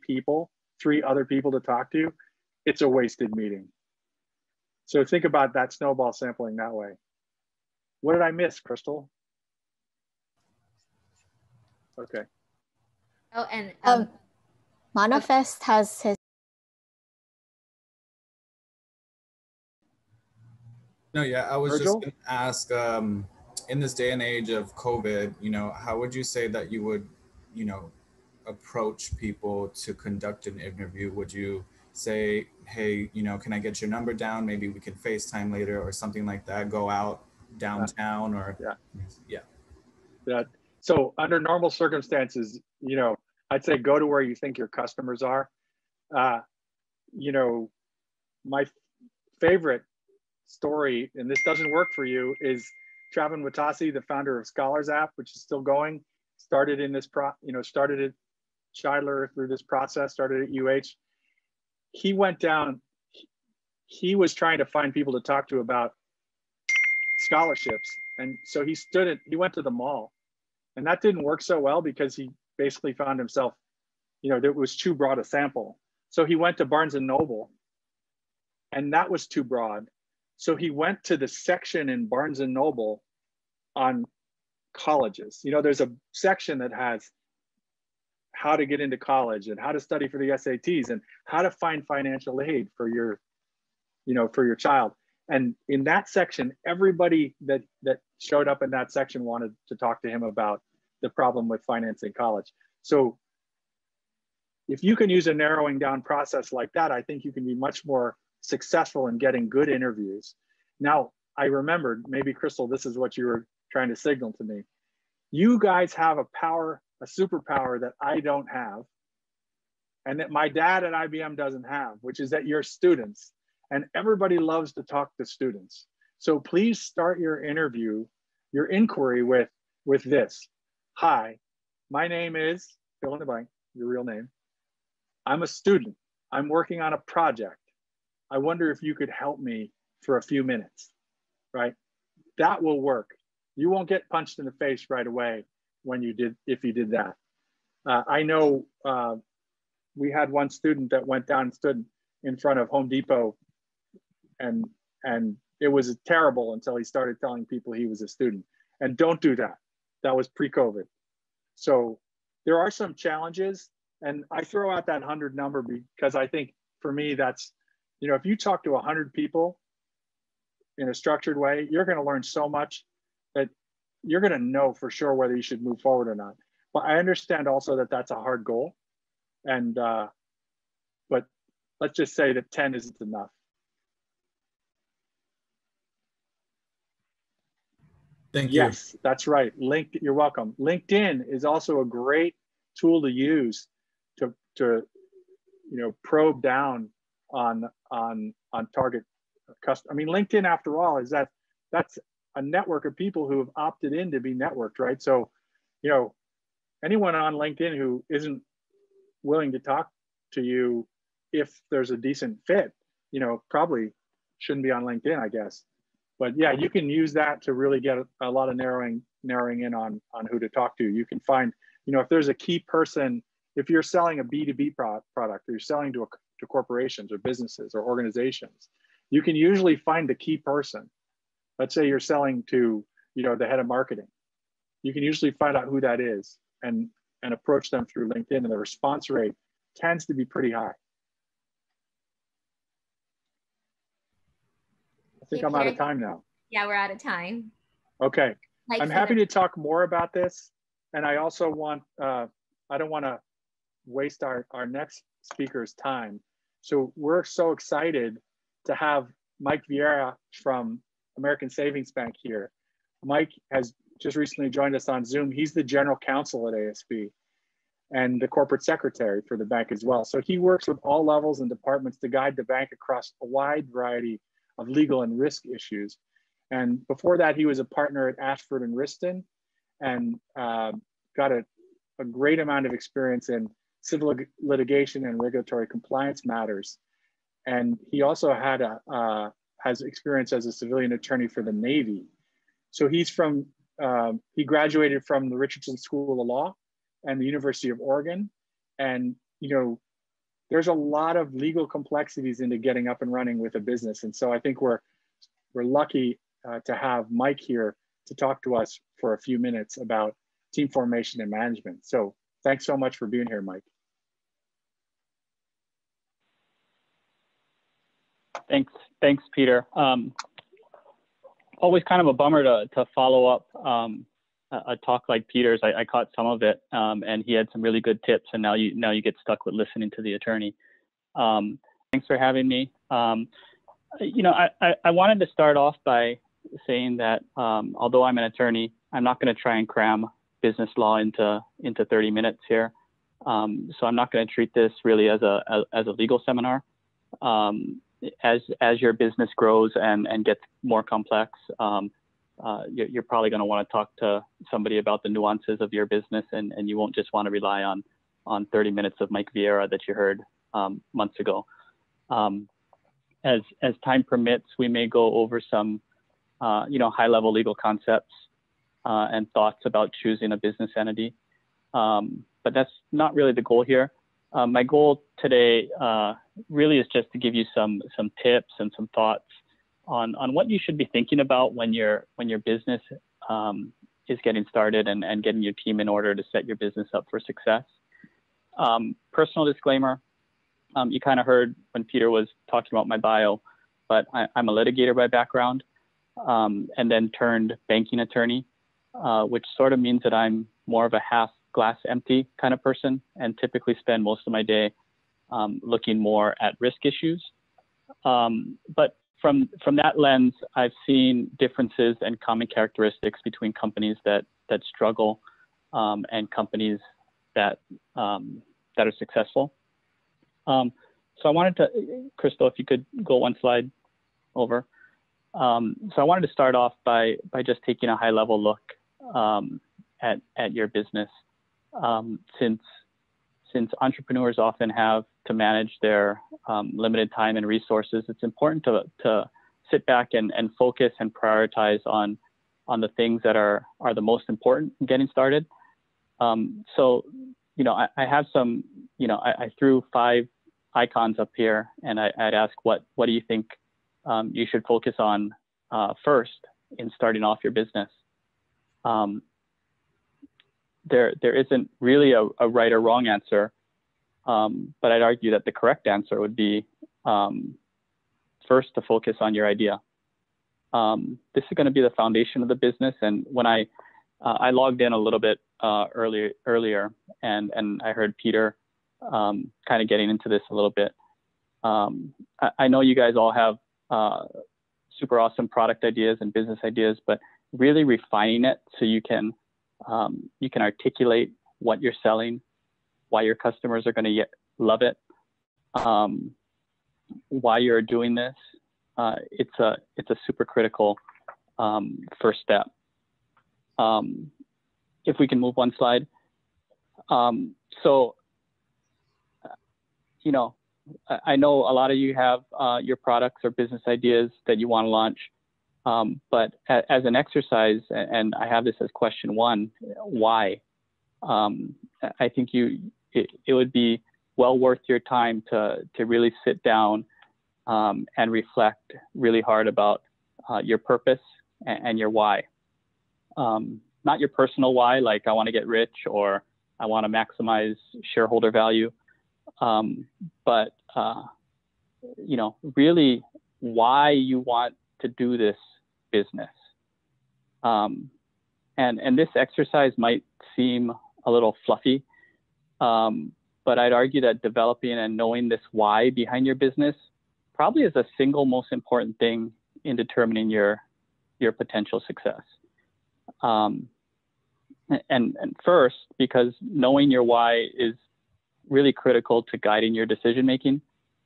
other people to talk to, it's a wasted meeting. So think about that snowball sampling that way. What did I miss, Crystal? Okay. Oh, and Manifest has his. No, yeah, I was Virgil? just going to ask, in this day and age of COVID, how would you say that you would, approach people to conduct an interview? Would you say, hey, can I get your number down? Maybe we can FaceTime later or something like that, go out downtown or. Yeah. So under normal circumstances, I'd say go to where you think your customers are. My favorite story, and this doesn't work for you, is Travan Watasi, the founder of Scholars app, which is still going, started at Shidler through this process, started at UH. He went down, he was trying to find people to talk to about scholarships. And so he went to the mall, and that didn't work so well because he basically found himself, there was too broad a sample. So he went to Barnes and Noble, and that was too broad. So he went to the section in Barnes and Noble on colleges. There's a section that has how to get into college and how to study for the SATs and how to find financial aid for your child. And in that section, everybody that showed up in that section wanted to talk to him about the problem with financing college. So if you can use a narrowing down process like that, I think you can be much more successful in getting good interviews. Now, I remembered, maybe Crystal, this is what you were trying to signal to me. You guys have a superpower that I don't have, and that my dad at IBM doesn't have, which is that you're students, and everybody loves to talk to students. So please start your inquiry with this. Hi, my name is, fill in the blank, your real name. I'm a student. I'm working on a project. I wonder if you could help me for a few minutes, right? That will work. You won't get punched in the face right away, when you did, if you did that. I know we had one student that went down and stood in front of Home Depot, and it was terrible until he started telling people he was a student. And don't do that. That was pre-COVID. So there are some challenges, and I throw out that 100 number because I think for me that's, you know, if you talk to 100 people in a structured way, you're going to learn so much that you're going to know for sure whether you should move forward or not. But I understand also that that's a hard goal, and but let's just say that 10 isn't enough. Thank you. Yes, that's right. You're welcome. LinkedIn is also a great tool to use to you know, probe down on target customer. I mean, LinkedIn, after all, is that's a network of people who have opted in to be networked, right? So, you know, anyone on LinkedIn who isn't willing to talk to you if there's a decent fit, you know, probably shouldn't be on LinkedIn, I guess. But yeah, you can use that to really get a lot of narrowing in on who to talk to. You can find, you know, if there's a key person, if you're selling a B2B product, or you're selling to corporations or businesses or organizations, you can usually find the key person. Let's say you're selling to, you know, the head of marketing. You can usually find out who that is and approach them through LinkedIn, and the response rate tends to be pretty high. I think I'm out of time now. Yeah, we're out of time. Okay. Like, I'm happy to talk more about this. And I also want, I don't want to waste our next speaker's time. So we're so excited to have Mike Vieira from American Savings Bank here. Mike has just recently joined us on Zoom. He's the general counsel at ASB and the corporate secretary for the bank as well. So he works with all levels and departments to guide the bank across a wide variety of legal and risk issues. And before that, he was a partner at Ashford and Riston, and got a great amount of experience in civil litigation and regulatory compliance matters. And he also had has experience as a civilian attorney for the Navy. So he's from, he graduated from the Richardson School of Law and the University of Oregon. And, you know, there's a lot of legal complexities into getting up and running with a business. And so I think we're lucky to have Mike here to talk to us for a few minutes about team formation and management. So thanks so much for being here, Mike. Thanks, Peter. Always kind of a bummer to follow up a talk like Peter's. I caught some of it, and he had some really good tips. And now you get stuck with listening to the attorney. Thanks for having me. You know, I wanted to start off by saying that although I'm an attorney, I'm not going to try and cram business law into 30 minutes here. So I'm not going to treat this really as a legal seminar. As your business grows and gets more complex, you're probably going to want to talk to somebody about the nuances of your business, and you won't just want to rely on 30 minutes of Mike Vieira that you heard months ago. As time permits, we may go over some you know, high-level legal concepts and thoughts about choosing a business entity, but that's not really the goal here. My goal today really is just to give you some tips and some thoughts on what you should be thinking about when your business is getting started and getting your team in order to set your business up for success. Personal disclaimer, you kind of heard when Peter was talking about my bio, but I'm a litigator by background, and then turned banking attorney, which sort of means that I'm more of a half glass empty kind of person, and typically spend most of my day looking more at risk issues. But from that lens, I've seen differences and common characteristics between companies that struggle and companies that are successful. So I wanted to, Crystal, if you could go one slide over. So I wanted to start off by just taking a high level look at your business. Since entrepreneurs often have to manage their limited time and resources, it's important to sit back and focus and prioritize on the things that are the most important in getting started, So, I have some, I threw 5 icons up here, and I'd ask, what do you think you should focus on first in starting off your business? There isn't really a right or wrong answer, but I'd argue that the correct answer would be first to focus on your idea. This is going to be the foundation of the business. And when I logged in a little bit earlier, and I heard Peter kind of getting into this a little bit. I know you guys all have super awesome product ideas and business ideas, but really refining it so you can articulate what you're selling, why your customers are going to love it, why you're doing this. It's a super critical first step. If we can move one slide. So, I know a lot of you have your products or business ideas that you want to launch, but as an exercise, and I have this as question 1, why? I think it would be well worth your time to really sit down and reflect really hard about your purpose and your why. Not your personal why, like I want to get rich or I want to maximize shareholder value, but really why you want to do this business. And this exercise might seem a little fluffy, but I'd argue that developing and knowing this why behind your business probably is the single most important thing in determining your potential success. And first, because knowing your why is really critical to guiding your decision making.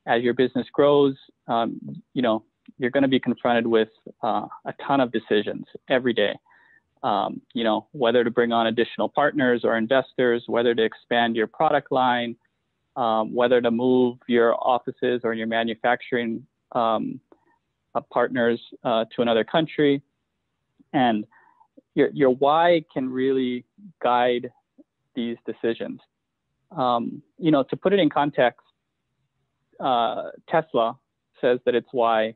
As your business grows, you're going to be confronted with a ton of decisions every day. Whether to bring on additional partners or investors, whether to expand your product line, whether to move your offices or your manufacturing partners to another country. And your why can really guide these decisions. To put it in context, Tesla says that its why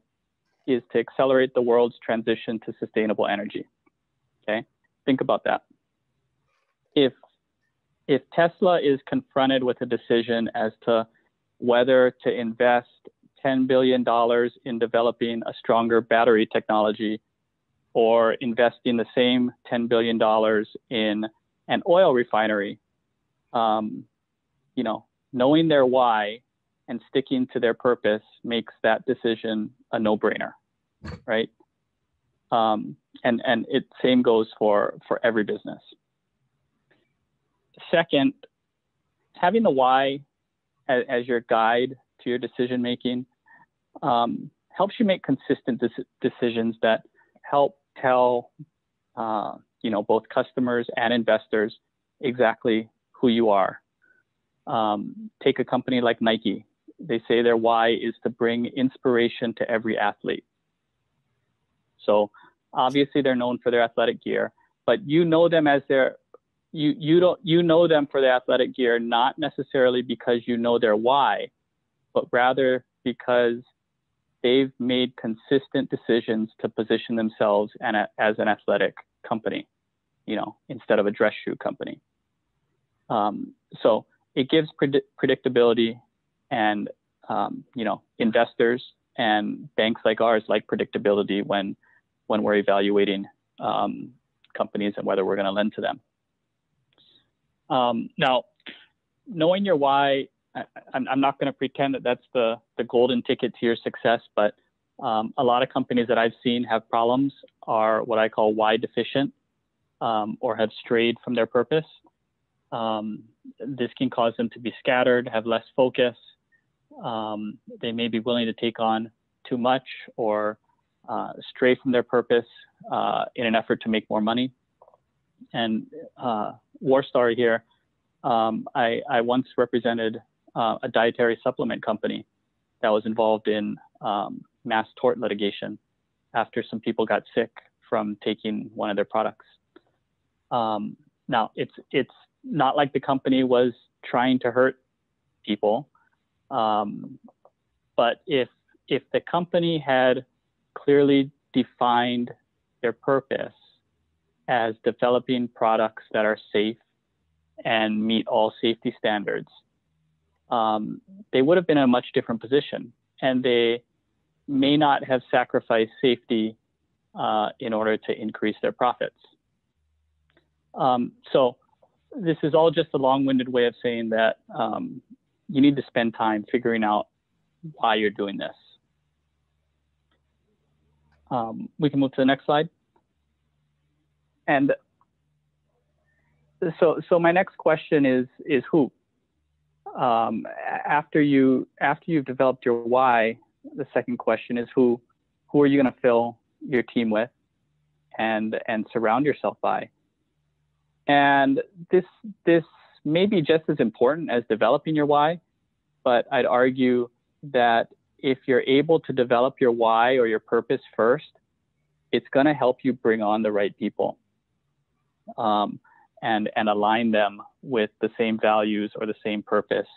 is to accelerate the world's transition to sustainable energy. Okay, think about that. If Tesla is confronted with a decision as to whether to invest $10 billion in developing a stronger battery technology or investing the same $10 billion in an oil refinery, knowing their why and sticking to their purpose makes that decision a no-brainer, right? And it same goes for every business. Second, having the why as your guide to your decision making helps you make consistent decisions that help tell both customers and investors exactly who you are. Take a company like Nike. They say their why is to bring inspiration to every athlete. So obviously they're known for their athletic gear, but you know them as you know them for their athletic gear, not necessarily because you know their why, but rather because they've made consistent decisions to position themselves as an athletic company, instead of a dress shoe company. So it gives predictability, and investors and banks like ours like predictability when we're evaluating companies and whether we're going to lend to them. Now, knowing your why, I'm not going to pretend that that's the golden ticket to your success, but a lot of companies that I've seen have problems are what I call why deficient, or have strayed from their purpose. This can cause them to be scattered, have less focus. They may be willing to take on too much or stray from their purpose in an effort to make more money. And war story here, I once represented a dietary supplement company that was involved in mass tort litigation after some people got sick from taking one of their products. Now, it's not like the company was trying to hurt people. But if the company had clearly defined their purpose as developing products that are safe and meet all safety standards, they would have been in a much different position, and they may not have sacrificed safety in order to increase their profits. So this is all just a long-winded way of saying that you need to spend time figuring out why you're doing this. We can move to the next slide. And so my next question is who? After you've developed your why, the second question is who are you going to fill your team with and surround yourself by? And this may be just as important as developing your why, but I'd argue that if you're able to develop your why or your purpose first, it's going to help you bring on the right people and align them with the same values or the same purpose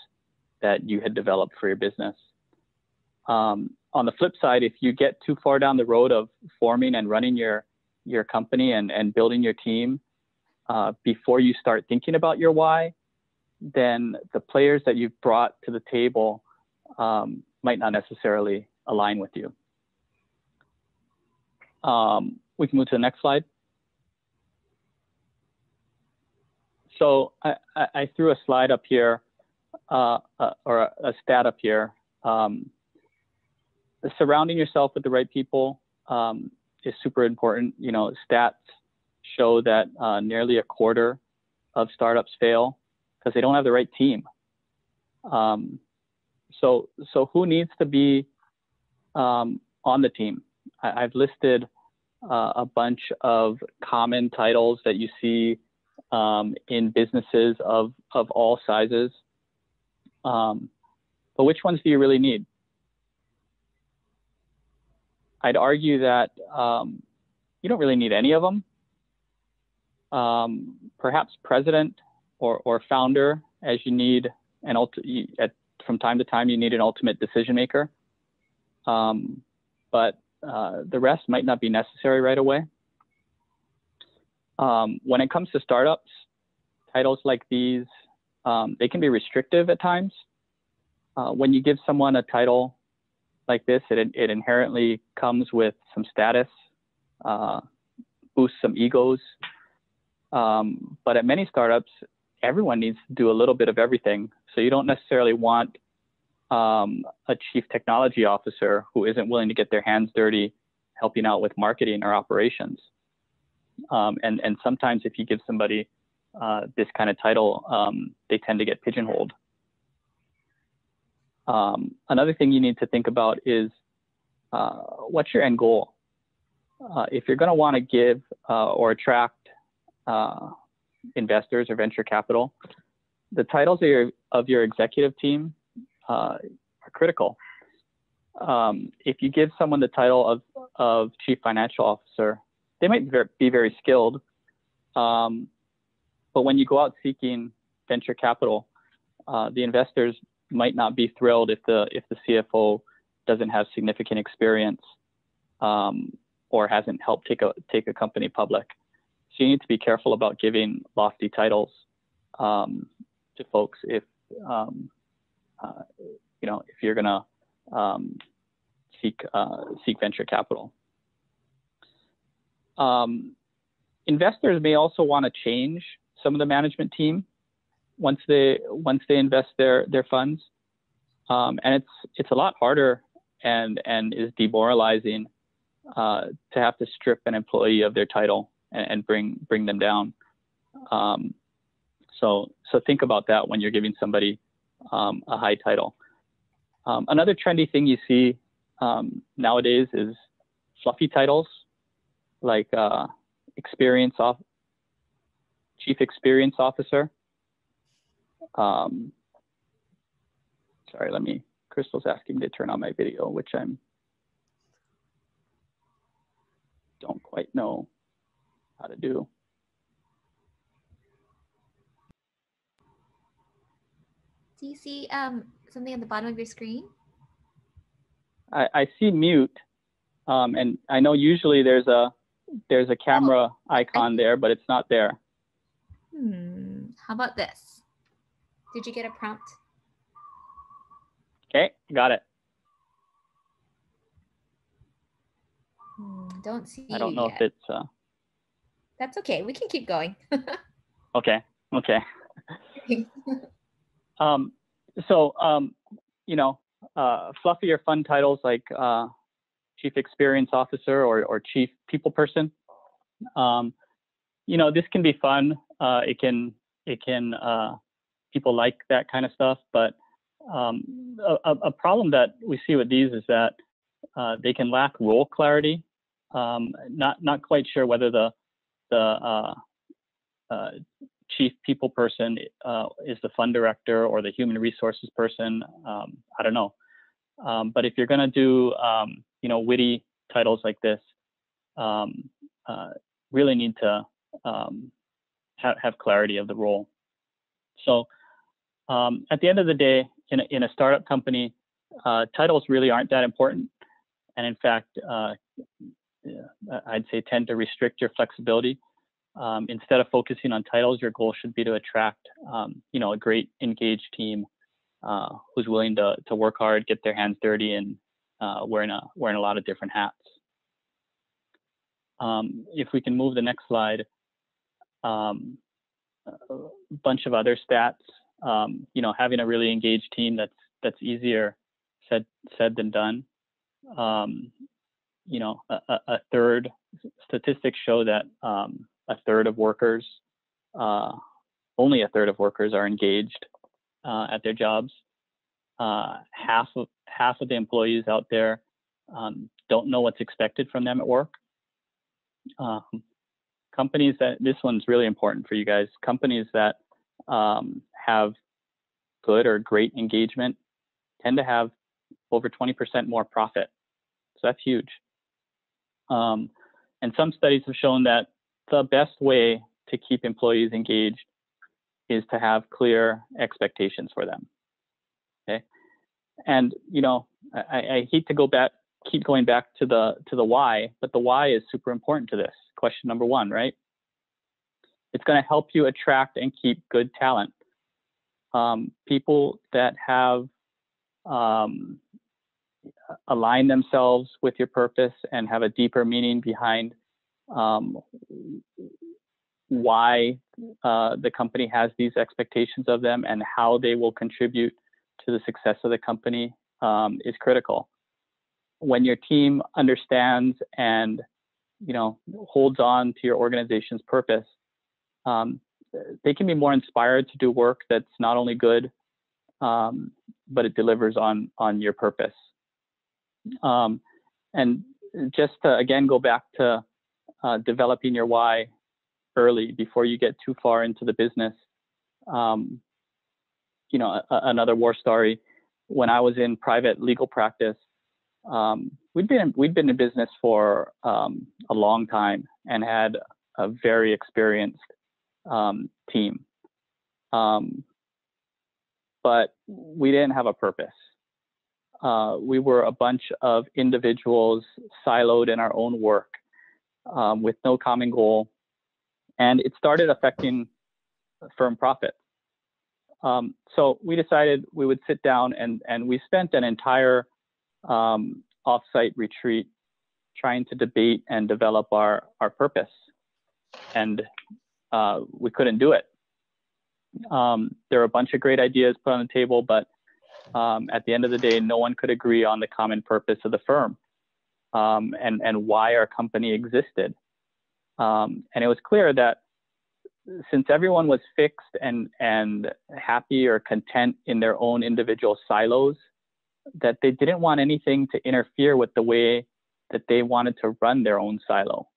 that you had developed for your business. On the flip side, if you get too far down the road of forming and running your company and building your team before you start thinking about your why, then the players that you've brought to the table might not necessarily align with you. We can move to the next slide. So I threw a slide up here, or a stat up here. Surrounding yourself with the right people is super important. You know, stats show that nearly a quarter of startups fail because they don't have the right team. So who needs to be on the team? I've listed a bunch of common titles that you see in businesses of all sizes. But which ones do you really need? I'd argue that you don't really need any of them. Perhaps president or founder, as you need from time to time, you need an ultimate decision maker. But the rest might not be necessary right away. When it comes to startups, titles like these, they can be restrictive at times. When you give someone a title like this, it inherently comes with some status, boosts some egos. But at many startups, everyone needs to do a little bit of everything. So you don't necessarily want a chief technology officer who isn't willing to get their hands dirty helping out with marketing or operations. And sometimes if you give somebody this kind of title, they tend to get pigeonholed. Another thing you need to think about is what's your end goal? If you're going to want to give or attract investors or venture capital, the titles of your executive team are critical. If you give someone the title of chief financial officer, they might be very skilled, but when you go out seeking venture capital, the investors might not be thrilled if the CFO doesn't have significant experience or hasn't helped take a company public. So you need to be careful about giving lofty titles to folks if you're going to seek venture capital. Investors may also want to change some of the management team once they invest their funds, and it's a lot harder and is demoralizing to have to strip an employee of their title and bring them down. So think about that when you're giving somebody a high title. Another trendy thing you see nowadays is fluffy titles like Chief Experience Officer. Sorry, Crystal's asking me to turn on my video, which I don't quite know how to do. Do you see something at the bottom of your screen? I see mute, and I know usually there's a camera icon there, but it's not there. How about this? Did you get a prompt? Okay, got it. Don't see. I don't know yet. if it's. That's okay. We can keep going. Okay. Okay. So you know, fluffy or fun titles like Chief Experience Officer or Chief People Person. You know, this can be fun. It can people like that kind of stuff, but a problem that we see with these is that they can lack role clarity. Not quite sure whether the chief people person is the fund director or the human resources person. I don't know. But if you're going to do you know, witty titles like this, really need to have clarity of the role. So at the end of the day, in a startup company, titles really aren't that important, and in fact, I'd say tend to restrict your flexibility. Instead of focusing on titles, your goal should be to attract, you know, a great engaged team who's willing to work hard, get their hands dirty, and wearing a lot of different hats. If we can move the next slide, a bunch of other stats. You know, having a really engaged team that's easier said than done. You know, a third statistics show that a third of workers, only a third of workers are engaged at their jobs. Half of the employees out there don't know what's expected from them at work. Companies that, this one's really important for you guys, companies that have good or great engagement tend to have over 20% more profit. So that's huge. And some studies have shown that the best way to keep employees engaged is to have clear expectations for them. Okay. And, you know, I hate to keep going back to the why, but the why is super important to this. Question number one, right? It's going to help you attract and keep good talent. People that have align themselves with your purpose and have a deeper meaning behind why the company has these expectations of them and how they will contribute to the success of the company is critical. When your team understands and, you know, holds on to your organization's purpose, they can be more inspired to do work that's not only good, but it delivers on your purpose. And just to, again, go back to developing your why early before you get too far into the business. You know, another war story. When I was in private legal practice, we'd been in business for a long time and had a very experienced team, but we didn't have a purpose. We were a bunch of individuals siloed in our own work with no common goal, and it started affecting firm profit. So we decided we would sit down and we spent an entire offsite retreat trying to debate and develop our purpose, and we couldn't do it. There were a bunch of great ideas put on the table, but at the end of the day, no one could agree on the common purpose of the firm and why our company existed. And it was clear that since everyone was fixed and happy or content in their own individual silos, that they didn't want anything to interfere with the way that they wanted to run their own silo.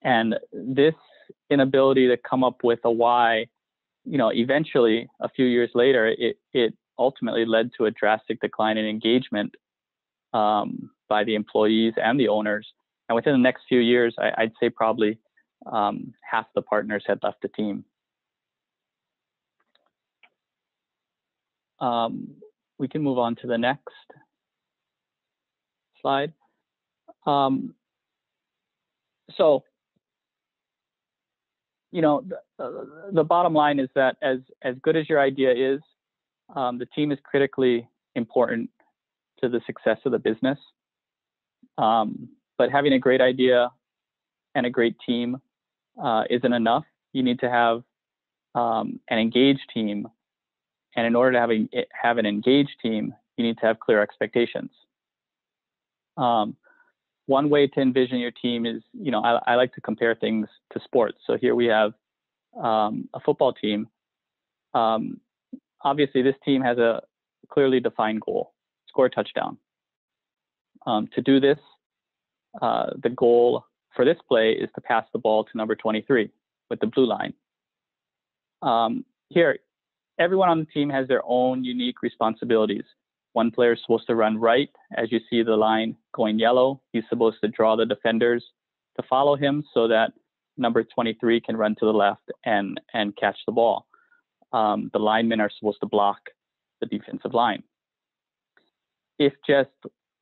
And this inability to come up with a why, you know, eventually a few years later, it ultimately led to a drastic decline in engagement by the employees and the owners. And within the next few years, I'd say probably half the partners had left the team. we can move on to the next slide. So, you know, the bottom line is that as good as your idea is, the team is critically important to the success of the business. But having a great idea and a great team isn't enough. You need to have an engaged team. And in order to have an engaged team, you need to have clear expectations. One way to envision your team is, you know, I like to compare things to sports. So here we have a football team. Obviously, this team has a clearly defined goal: score a touchdown. To do this, the goal for this play is to pass the ball to number 23 with the blue line. Here, everyone on the team has their own unique responsibilities. One player is supposed to run right. As you see the line going yellow, he's supposed to draw the defenders to follow him so that number 23 can run to the left and catch the ball. The linemen are supposed to block the defensive line. If just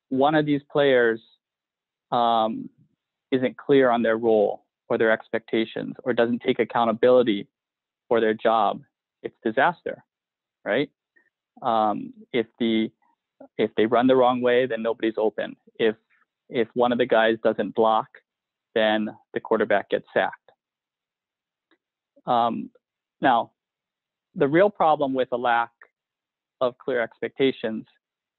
one of these players isn't clear on their role or their expectations or doesn't take accountability for their job, it's disaster, right? If they run the wrong way, then nobody's open. If one of the guys doesn't block, then the quarterback gets sacked. Now, the real problem with a lack of clear expectations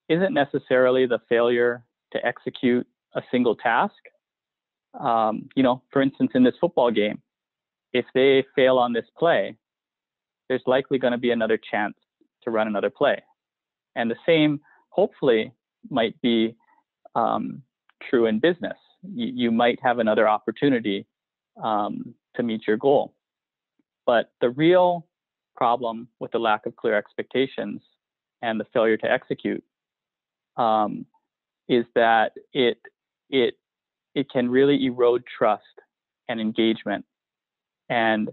isn't necessarily the failure to execute a single task. You know, for instance, in this football game, if they fail on this play, there's likely going to be another chance to run another play. And the same, hopefully, might be true in business. You might have another opportunity to meet your goal. But the real problem with the lack of clear expectations and the failure to execute is that it can really erode trust and engagement, and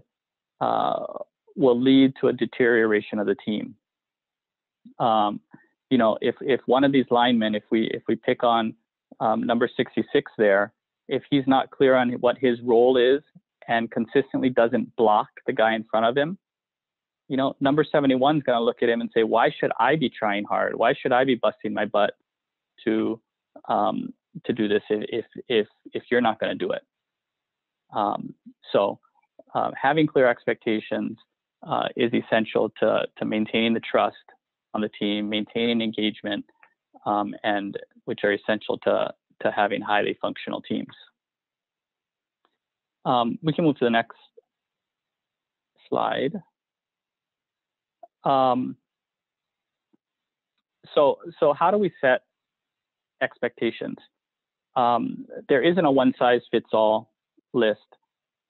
will lead to a deterioration of the team. You know, if one of these linemen, if we pick on number 66 there, if he's not clear on what his role is and consistently doesn't block the guy in front of him, you know, number 71 is going to look at him and say, why should I be trying hard? Why should I be busting my butt to do this if you're not going to do it? So having clear expectations is essential to maintaining the trust on the team, maintaining engagement, and which are essential to having highly functional teams. We can move to the next slide. So how do we set expectations? There isn't a one-size-fits-all list,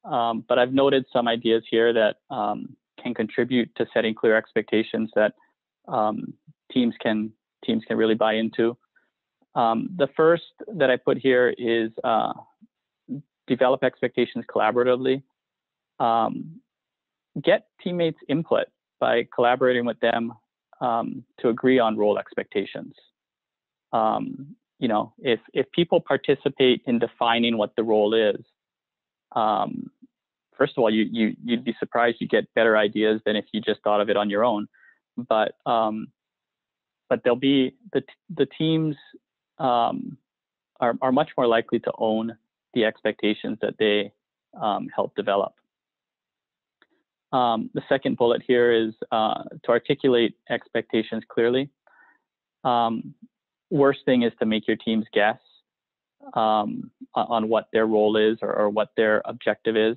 but I've noted some ideas here that can contribute to setting clear expectations that teams can really buy into. The first that I put here is develop expectations collaboratively. Get teammates' input by collaborating with them to agree on role expectations. You know, if people participate in defining what the role is, first of all, you'd be surprised you get better ideas than if you just thought of it on your own. But there'll be the teams are much more likely to own the expectations that they help develop. The second bullet here is to articulate expectations clearly. Worst thing is to make your teams guess on what their role is or what their objective is.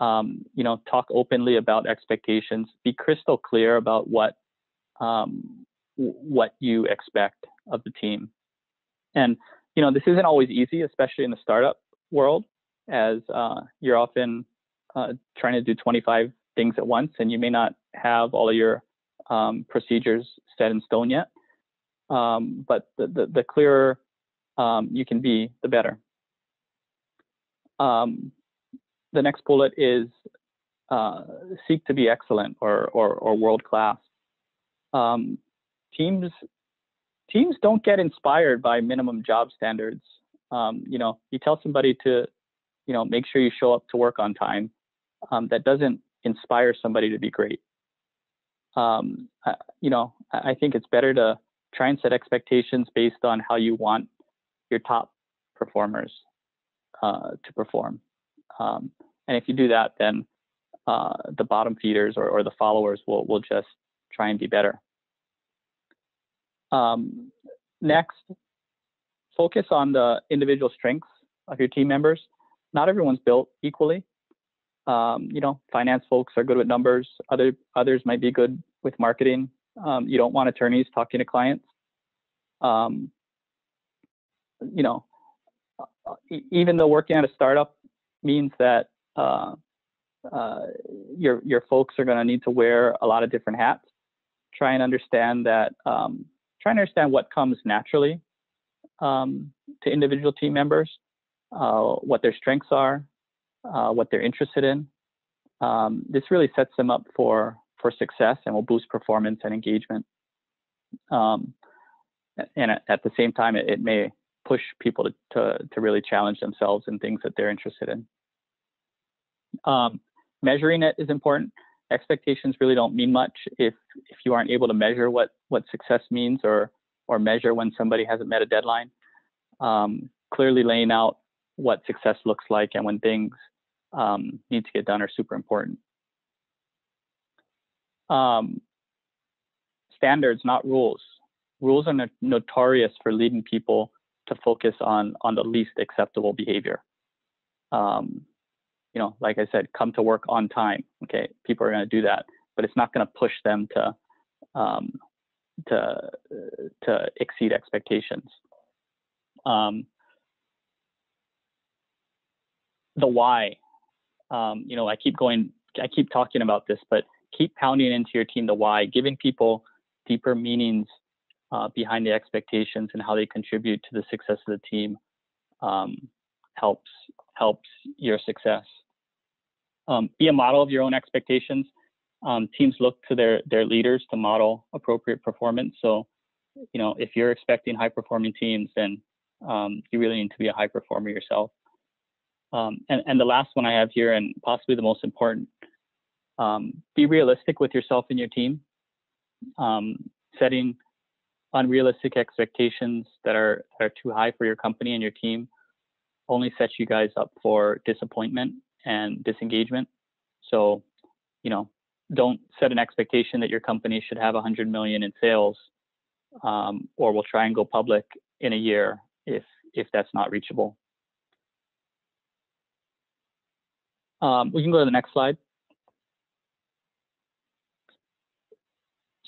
You know, talk openly about expectations. Be crystal clear about what you expect of the team. And you know, this isn't always easy, especially in the startup world, as you're often trying to do 25 things at once, and you may not have all of your procedures set in stone yet. But the clearer you can be, the better. The next bullet is seek to be excellent or world class. teams don't get inspired by minimum job standards. You tell somebody to, make sure you show up to work on time. That doesn't inspire somebody to be great. I think it's better to try and set expectations based on how you want your top performers to perform. And if you do that, then the bottom feeders or the followers will just try and be better. Next, focus on the individual strengths of your team members. Not everyone's built equally. Finance folks are good with numbers. Others might be good with marketing. You don't want attorneys talking to clients. Even though working at a startup means that your folks are going to need to wear a lot of different hats, try and understand what comes naturally to individual team members, what their strengths are, what they're interested in. This really sets them up for success and will boost performance and engagement. And at the same time, it may push people to really challenge themselves in things that they're interested in. Measuring it is important. Expectations really don't mean much if you aren't able to measure what success means or measure when somebody hasn't met a deadline. Clearly laying out what success looks like and when things need to get done are super important. Standards, not rules. Rules are notorious for leading people to focus on the least acceptable behavior. Like I said, come to work on time. Okay, people are going to do that, but it's not going to push them to exceed expectations. The why. I keep talking about this, but keep pounding into your team the why, giving people deeper meanings behind the expectations and how they contribute to the success of the team helps your success. Be a model of your own expectations. Teams look to their leaders to model appropriate performance. So, if you're expecting high-performing teams, then you really need to be a high performer yourself. And the last one I have here, and possibly the most important, be realistic with yourself and your team. Setting unrealistic expectations that are too high for your company and your team only sets you guys up for disappointment and disengagement. So, don't set an expectation that your company should have 100 million in sales, or will try and go public in a year if that's not reachable. We can go to the next slide.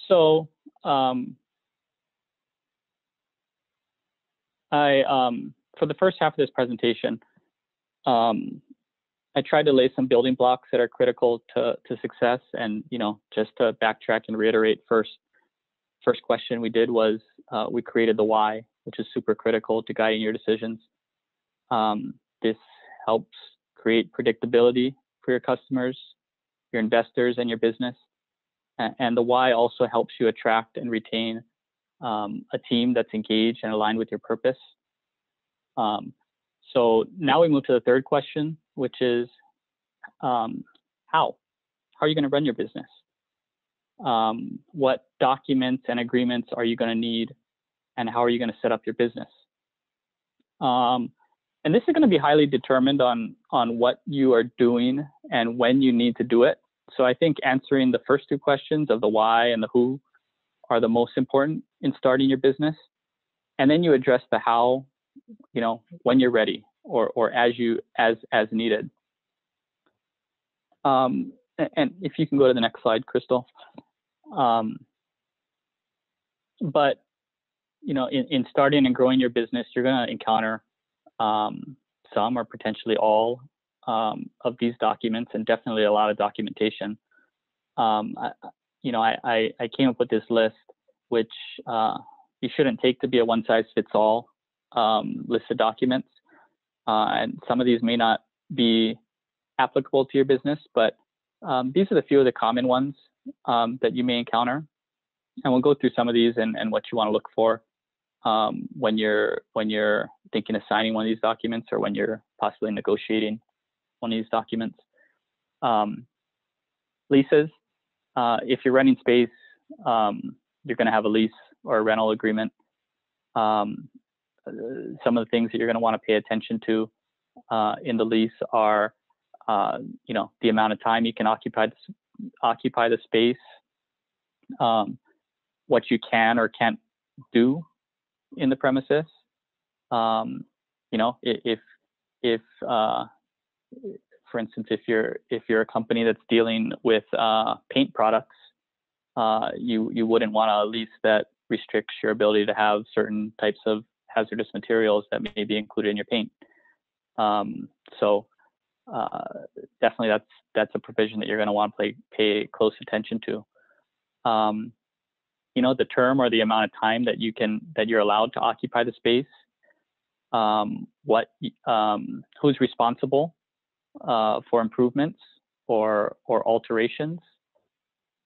So for the first half of this presentation, I tried to lay some building blocks that are critical to success. And, just to backtrack and reiterate, first question we did was we created the why, which is super critical to guiding your decisions. This helps create predictability for your customers, your investors, and your business. And the why also helps you attract and retain a team that's engaged and aligned with your purpose. So now we move to the third question, which is how are you going to run your business? What documents and agreements are you going to need, and how are you going to set up your business? And this is going to be highly determined on what you are doing and when you need to do it. So I think answering the first two questions of the why and the who are the most important in starting your business. And then you address the how, when you're ready or as needed. And if you can go to the next slide, Crystal. But, in starting and growing your business, you're going to encounter some or potentially all of these documents, and definitely a lot of documentation. I came up with this list, which you shouldn't take to be a one-size-fits-all list of documents. And some of these may not be applicable to your business, but these are the few of the common ones that you may encounter. and we'll go through some of these and what you want to look for when you're thinking of signing one of these documents, or when you're possibly negotiating one of these documents. Leases. If you're renting space, you're going to have a lease or a rental agreement. Some of the things that you're going to want to pay attention to in the lease are, the amount of time you can occupy the space, what you can or can't do in the premises. If for instance, if you're a company that's dealing with paint products, you wouldn't want a lease that restricts your ability to have certain types of hazardous materials that may be included in your paint. Definitely that's a provision that you're going to want to pay close attention to. The term or the amount of time that you're allowed to occupy the space. Who's responsible for improvements or alterations.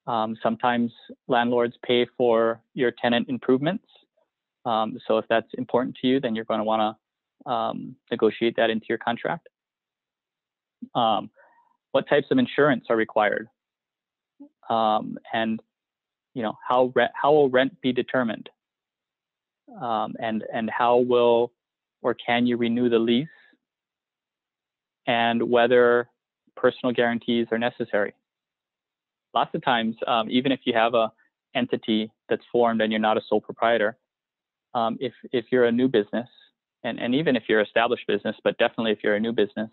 Sometimes landlords pay for your tenant improvements. So if that's important to you, then you're going to want to negotiate that into your contract. What types of insurance are required? And how will rent be determined? And how will or can you renew the lease? And whether personal guarantees are necessary. Lots of times, even if you have a entity that's formed and you're not a sole proprietor, if you're a new business, and even if you're an established business, but definitely if you're a new business,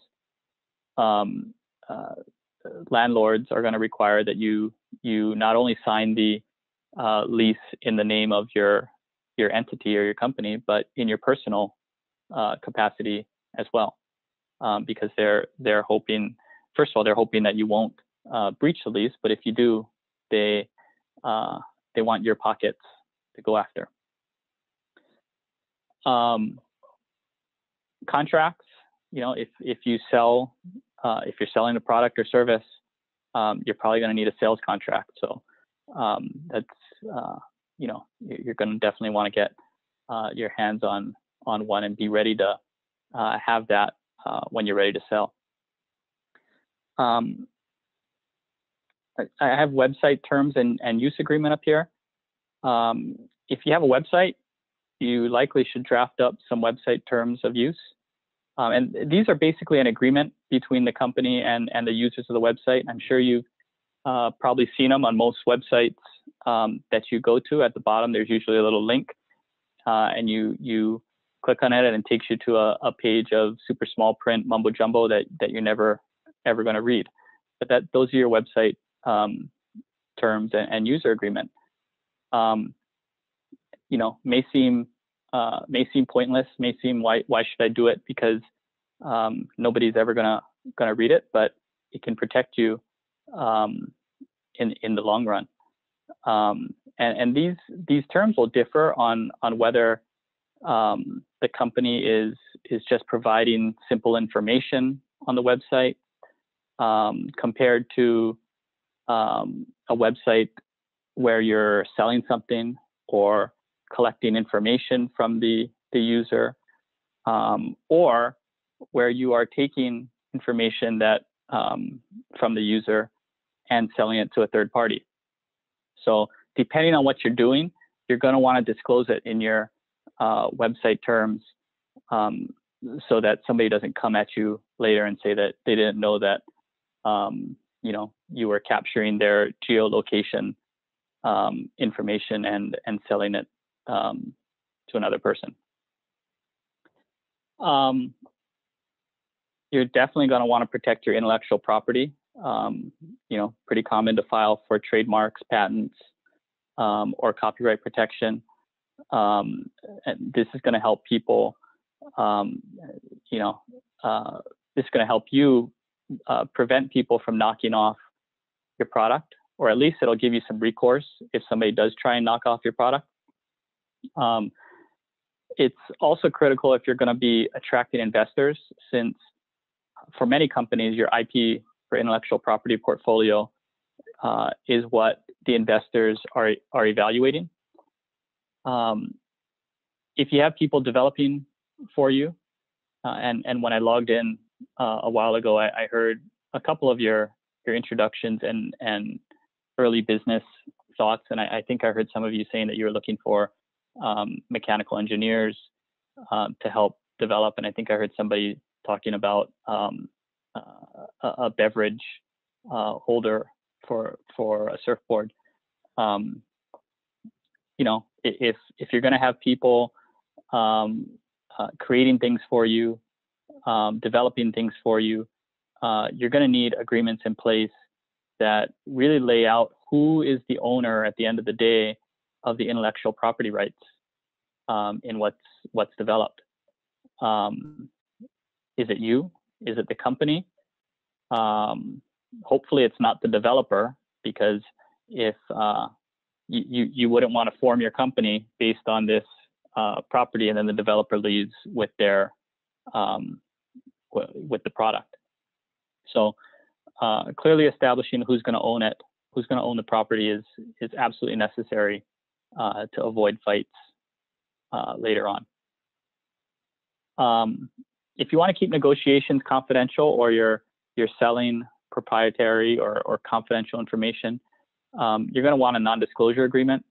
landlords are going to require that you not only sign the lease in the name of your entity or your company, but in your personal capacity as well, because they're hoping, first of all, they're hoping that you won't breach the lease, but if you do, they want your pockets to go after. Contracts, if you sell, if you're selling a product or service, you're probably going to need a sales contract. So that's you're going to definitely want to get your hands on one and be ready to have that when you're ready to sell. I have website terms and use agreement up here. If you have a website, you likely should draft up some website terms of use. And these are basically an agreement between the company and the users of the website. I'm sure you've probably seen them on most websites that you go to. At the bottom, there's usually a little link, and you click on it, and it takes you to a page of super small print mumbo jumbo that you're never ever going to read. But those are your website terms and user agreement. May seem pointless, may seem why should I do it, because nobody's ever gonna read it, but it can protect you in the long run. And these terms will differ on whether the company is just providing simple information on the website compared to a website where you're selling something or collecting information from the user, or where you are taking information that from the user and selling it to a third party. So depending on what you're doing, you're going to want to disclose it in your website terms, so that somebody doesn't come at you later and say that they didn't know that you were capturing their geolocation information and selling it to another person. You're definitely going to want to protect your intellectual property. Pretty common to file for trademarks, patents, or copyright protection. And this is going to help people. This is going to help you prevent people from knocking off your product, or at least it'll give you some recourse if somebody does try and knock off your product. It's also critical if you're going to be attracting investors, since for many companies, your IP for intellectual property portfolio is what the investors are evaluating. If you have people developing for you, and when I logged in a while ago, I heard a couple of your introductions and early business thoughts, and I think I heard some of you saying that you were looking for mechanical engineers to help develop, and I think I heard somebody talking about a beverage holder for a surfboard. You know, if you're going to have people creating things for you, developing things for you, you're going to need agreements in place that really lay out who is the owner at the end of the day of the intellectual property rights in what's developed. Is it you? Is it the company? Hopefully it's not the developer, because if you wouldn't want to form your company based on this property, and then the developer leaves with their with the product. So clearly establishing who's going to own it, who's going to own the property is absolutely necessary to avoid fights later on. If you want to keep negotiations confidential, or you're selling proprietary or confidential information, you're going to want a non-disclosure agreement.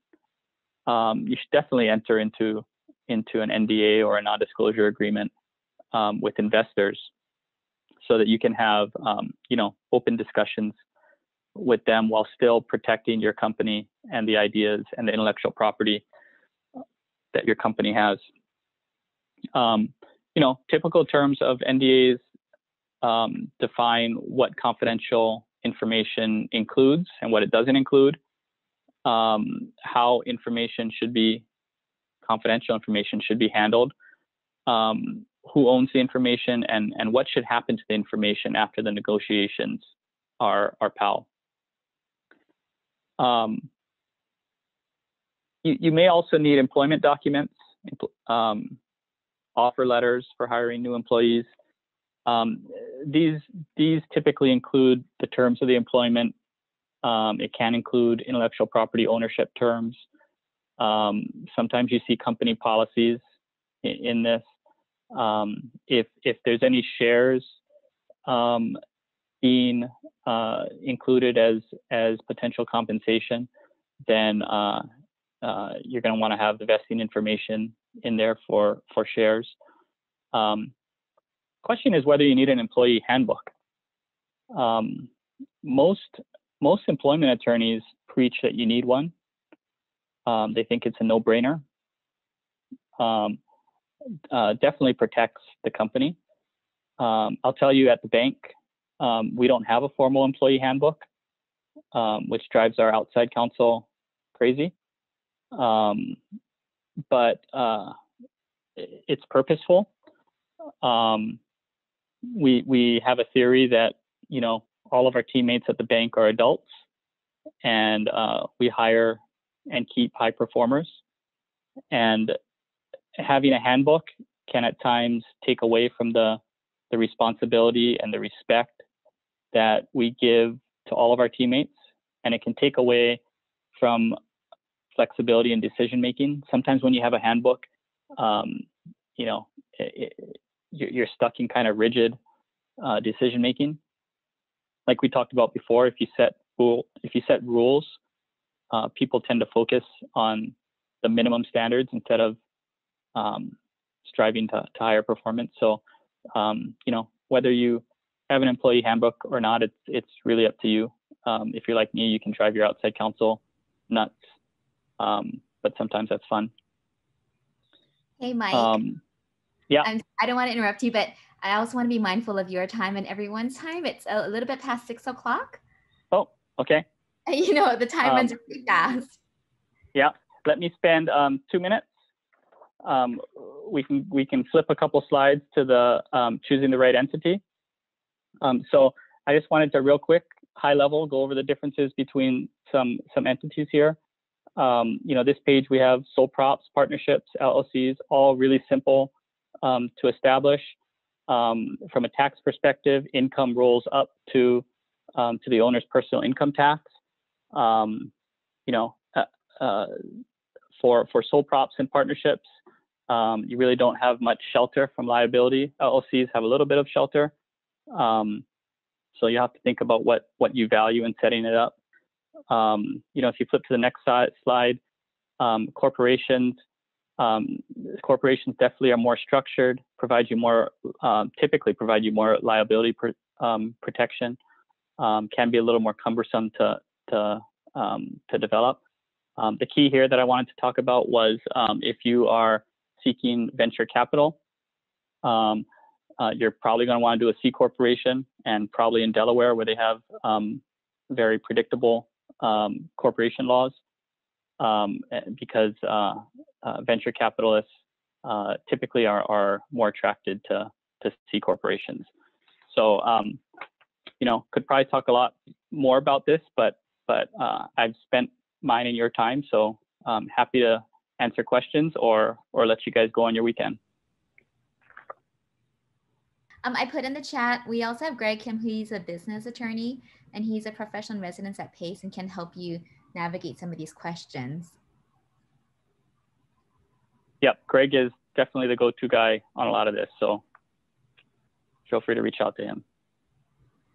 You should definitely enter into an NDA or a non-disclosure agreement with investors, so that you can have open discussions with them while still protecting your company and the ideas and the intellectual property that your company has. Typical terms of NDAs define what confidential information includes and what it doesn't include, how confidential information should be handled, who owns the information, and what should happen to the information after the negotiations are PAL. You may also need employment documents, offer letters for hiring new employees. These typically include the terms of the employment. It can include intellectual property ownership terms. Sometimes you see company policies in this. If there's any shares being included as potential compensation, then you're going to want to have the vesting information in there for shares. Question is whether you need an employee handbook. Most employment attorneys preach that you need one. They think it's a no-brainer. Definitely protects the company. I'll tell you, at the bank, we don't have a formal employee handbook, which drives our outside counsel crazy. But it's purposeful. We have a theory that, all of our teammates at the bank are adults, and we hire and keep high performers. And having a handbook can at times take away from the responsibility and the respect that we give to all of our teammates, and it can take away from flexibility in decision making. Sometimes when you have a handbook, you're stuck in kind of rigid decision making. Like we talked about before, if you set rules, people tend to focus on the minimum standards instead of striving to higher performance. So, whether you have an employee handbook or not, it's really up to you. If you're like me, you can drive your outside counsel nuts, but sometimes that's fun. Hey, Mike. Yeah. I don't want to interrupt you, but I also want to be mindful of your time and everyone's time. It's a little bit past 6 o'clock. Oh, okay. The time runs really fast. Yeah. Let me spend 2 minutes. We can flip a couple slides to the choosing the right entity. So I just wanted to real quick, high level, go over the differences between some entities here. This page we have sole props, partnerships, LLCs, all really simple to establish. From a tax perspective, income rolls up to the owner's personal income tax. for sole props and partnerships, you really don't have much shelter from liability. LLCs have a little bit of shelter. So you have to think about what you value in setting it up. If you flip to the next slide, corporations definitely are more structured, typically provide you more liability protection, can be a little more cumbersome to develop. The key here that I wanted to talk about was if you are seeking venture capital, you're probably going to want to do a C corporation, and probably in Delaware, where they have very predictable corporation laws, because venture capitalists typically are more attracted to C corporations. So, could probably talk a lot more about this, but I've spent mine and your time, so I'm happy to answer questions or let you guys go on your weekend. I put in the chat, we also have Greg Kim, he's a business attorney, and he's a professional in residence at PACE and can help you navigate some of these questions. Yep, Greg is definitely the go-to guy on a lot of this, so feel free to reach out to him.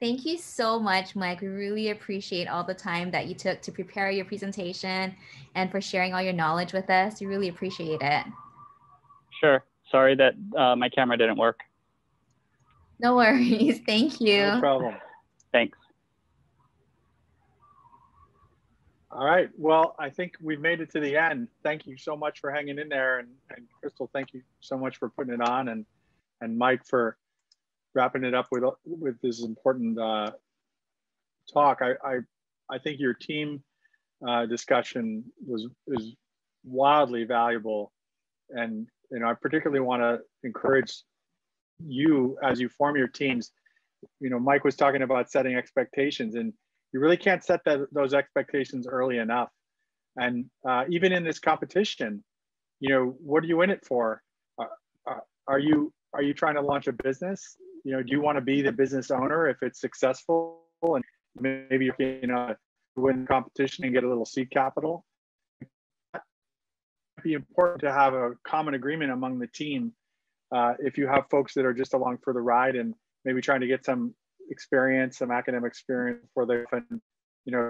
Thank you so much, Mike. We really appreciate all the time that you took to prepare your presentation and for sharing all your knowledge with us. We really appreciate it. Sure. Sorry that my camera didn't work. No worries. Thank you. No problem. Thanks. All right. Well, I think we've made it to the end. Thank you so much for hanging in there. And Crystal, thank you so much for putting it on. And Mike for wrapping it up with this important talk. I think your team discussion is wildly valuable. And I particularly want to encourage you as you form your teams. Mike was talking about setting expectations, and you really can't set those expectations early enough. And even in this competition, what are you in it for? Are you trying to launch a business? Do you want to be the business owner if it's successful, and maybe you can win the competition and get a little seed capital? It'd be important to have a common agreement among the team. If you have folks that are just along for the ride and maybe trying to get some experience, some academic experience before they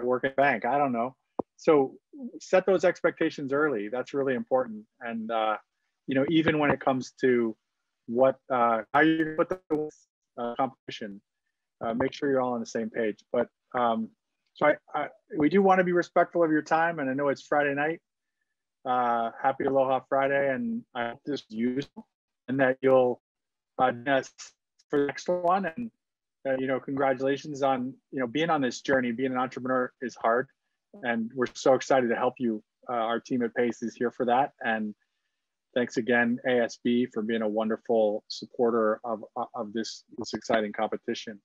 work at a bank, I don't know. So set those expectations early. That's really important. And even when it comes to how you put the competition, make sure you're all on the same page. But so we do want to be respectful of your time, and I know it's Friday night. Happy Aloha Friday, and I hope this is useful, and that you'll join us for the next one. And congratulations on being on this journey. Being an entrepreneur is hard, and we're so excited to help you. Our team at PACE is here for that. And thanks again, ASB, for being a wonderful supporter of this exciting competition.